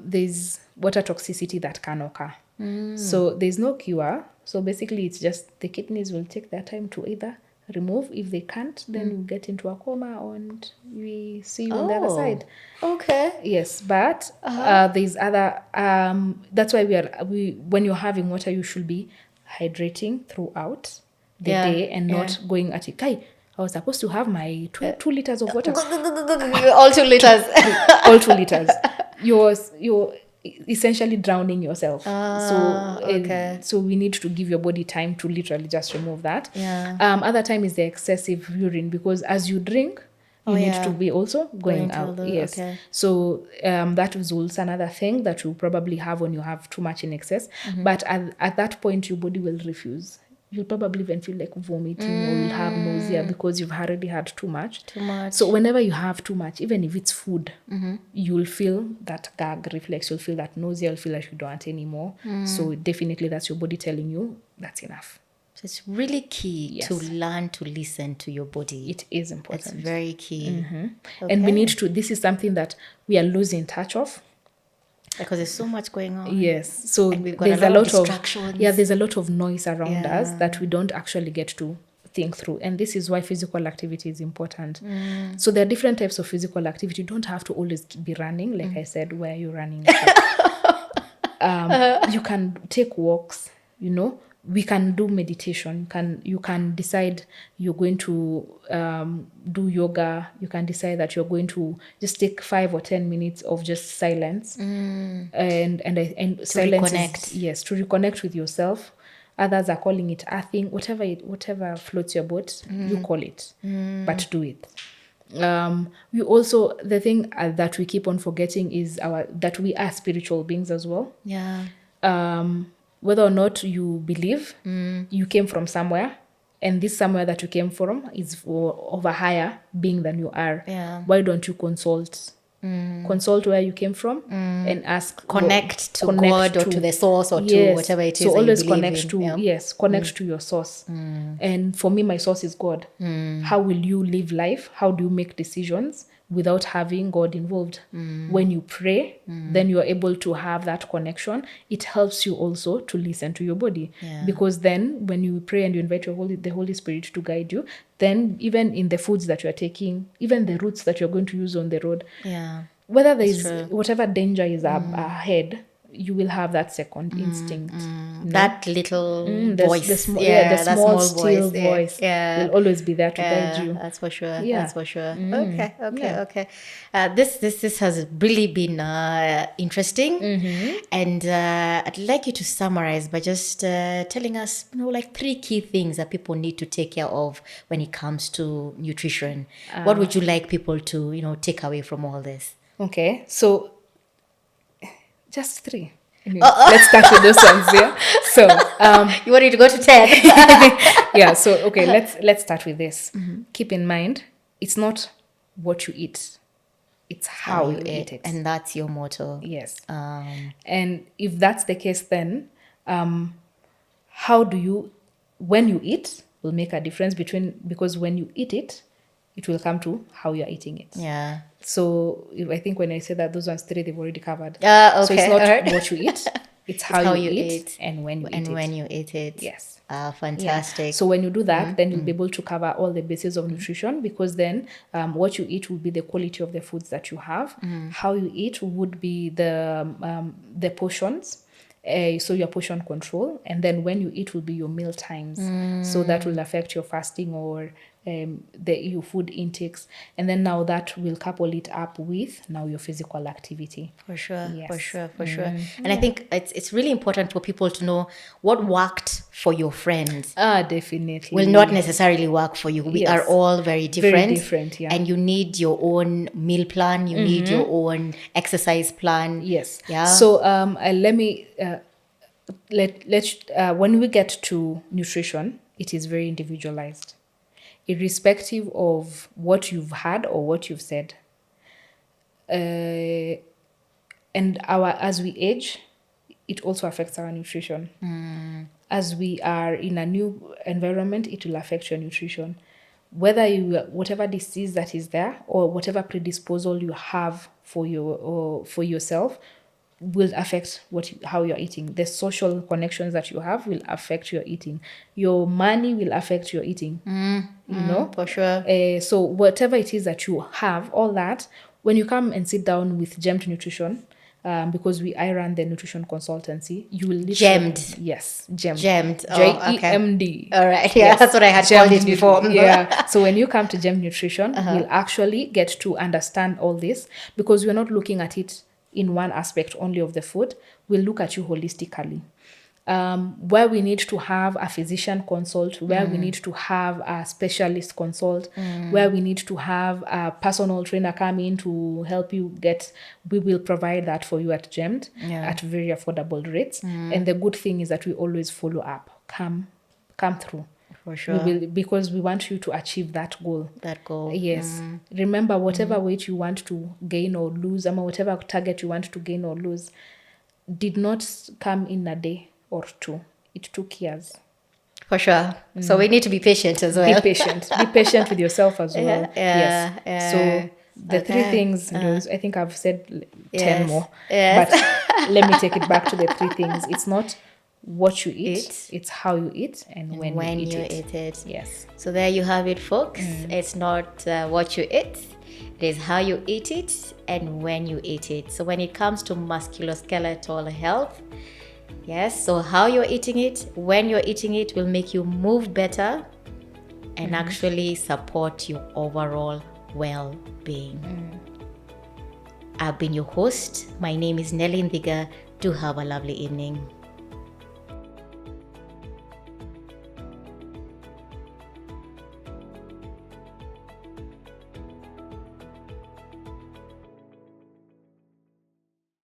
there's water toxicity that can occur. So there's no cure. So basically it's just the kidneys will take their time to either remove. If they can't, then you get into a coma and we see you on the other side. Okay. Yes, but there's other, that's why when you're having water, you should be hydrating throughout the day and not going at it. I was supposed to have my 2 liters of water. All 2 liters. All 2 liters. You're essentially drowning yourself. So we need to give your body time to literally just remove that. Other time is the excessive urine, because as you drink, you need to be also going out. Yes. Okay. So that is also another thing that you probably have when you have too much in excess. But at that point, your body will refuse. You'll probably even feel like vomiting or you'll have nausea because you've already had too much. So whenever you have too much, even if it's food, you'll feel that gag reflex, you'll feel that nausea, you'll feel like you don't want any more. So definitely that's your body telling you that's enough. So it's really key to learn to listen to your body. It is important. It's very key. And we need to, this is something that we are losing touch of. Because there's so much going on. Yes. So there's a lot of distractions. There's a lot of noise around us that we don't actually get to think through. And this is why physical activity is important. So there are different types of physical activity. You don't have to always be running. Like I said, where you're running. You can take walks, we can do meditation. You can decide you're going to do yoga. You can decide that you're going to just take 5 or 10 minutes of just silence and silence. Reconnect. To reconnect with yourself. Others are calling it earthing. Whatever floats your boat, you call it, but do it. We also, the thing that we keep on forgetting is that we are spiritual beings as well. Yeah. Whether or not you believe, you came from somewhere, and this somewhere that you came from is of a higher being than you are. Yeah. Why don't you consult? Consult where you came from and ask. Connect to God or to the source or to whatever it is So that you always believe connect in. to Yeah. connect to your source. And for me, my source is God. How will you live life? How do you make decisions without having God involved? When you pray, then you are able to have that connection. It helps you also to listen to your body, Yeah. because then when you pray and you invite the Holy Spirit to guide you, then even in the foods that you are taking, even the routes that you're going to use on the road, Yeah. whether there is true. whatever danger is ahead, you will have that second instinct. No? That little voice. The that small still voice. Yeah. voice Yeah. will always be there to guide you. That's for sure. Yeah. That's for sure. Okay. Yeah. Okay. This has really been interesting, and I'd like you to summarize by just telling us, like 3 key things that people need to take care of when it comes to nutrition. What would you like people to take away from all this? Okay, so just 3. Let's start with those ones. Yeah. So You want me to go to 10? yeah. So okay, let's start with this. Keep in mind, it's not what you eat; it's how you eat it. And that's your motto. Yes. Um, And if that's the case, then how do you, when you eat, will make a difference because when you eat it, it will come to how you're eating it. yeah. So I think when I say that, those ones 3 they've already covered. Okay. So it's not alright. what you eat; it's how you eat and when you eat it. When you eat it. Yes. Fantastic. Yeah. So when you do that, then you'll be able to cover all the bases of nutrition, because then what you eat will be the quality of the foods that you have. How you eat would be the portions. So your portion control, and then when you eat will be your meal times. So that will affect your fasting or your food intakes, and then now that will couple it up with now your physical activity. For sure, Yes. for sure. And I think it's really important for people to know what worked for your friends Definitely will not necessarily work for you. We Yes. are all very different. Very different, yeah. And you need your own meal plan. You need your own exercise plan. Yes. Yeah. So let me when we get to nutrition, it is very individualized, irrespective of what you've had or what you've said. And as we age, it also affects our nutrition. As we are in a new environment, it will affect your nutrition. Whether whatever disease that is there or whatever predisposal you have for yourself will affect how you're eating. The social connections that you have will affect your eating. Your money will affect your eating. For sure. So whatever it is that you have, all that, when you come and sit down with Gemmed Nutrition, because I run the nutrition consultancy, you will literally... Gemmed? Yes, Gemmed. Gemmed. Gemd. All right. Yeah, Yes. that's what I had called it before. Yeah. So when you come to Gemmed Nutrition, you'll actually get to understand all this, because we're not looking at it in one aspect only of the food. We'll look at you holistically. Where we need to have a physician consult, where we need to have a specialist consult, where we need to have a personal trainer come in to help you we will provide that for you at Gemmed at very affordable rates. And the good thing is that we always follow up. Come through. For sure. Because we want you to achieve that goal. Yes. Mm. Remember, whatever weight you want to gain or lose, or whatever target you want to gain or lose, did not come in a day or 2. It took years. For sure. So we need to be patient as well. Be patient. Be patient with yourself as well. Yeah. So the 3 things, I think I've said 10 more. Yes. But let me take it back to the 3 things. It's not what you eat, it's how you eat and when you eat it. Yes. So there you have it, folks. It's not what you eat, it is how you eat it and when you eat it. So when it comes to musculoskeletal health, yes, so how you're eating it, when you're eating it will make you move better and actually support your overall well-being. I've been your host. My name is Nelly Ndiga. Do have a lovely evening.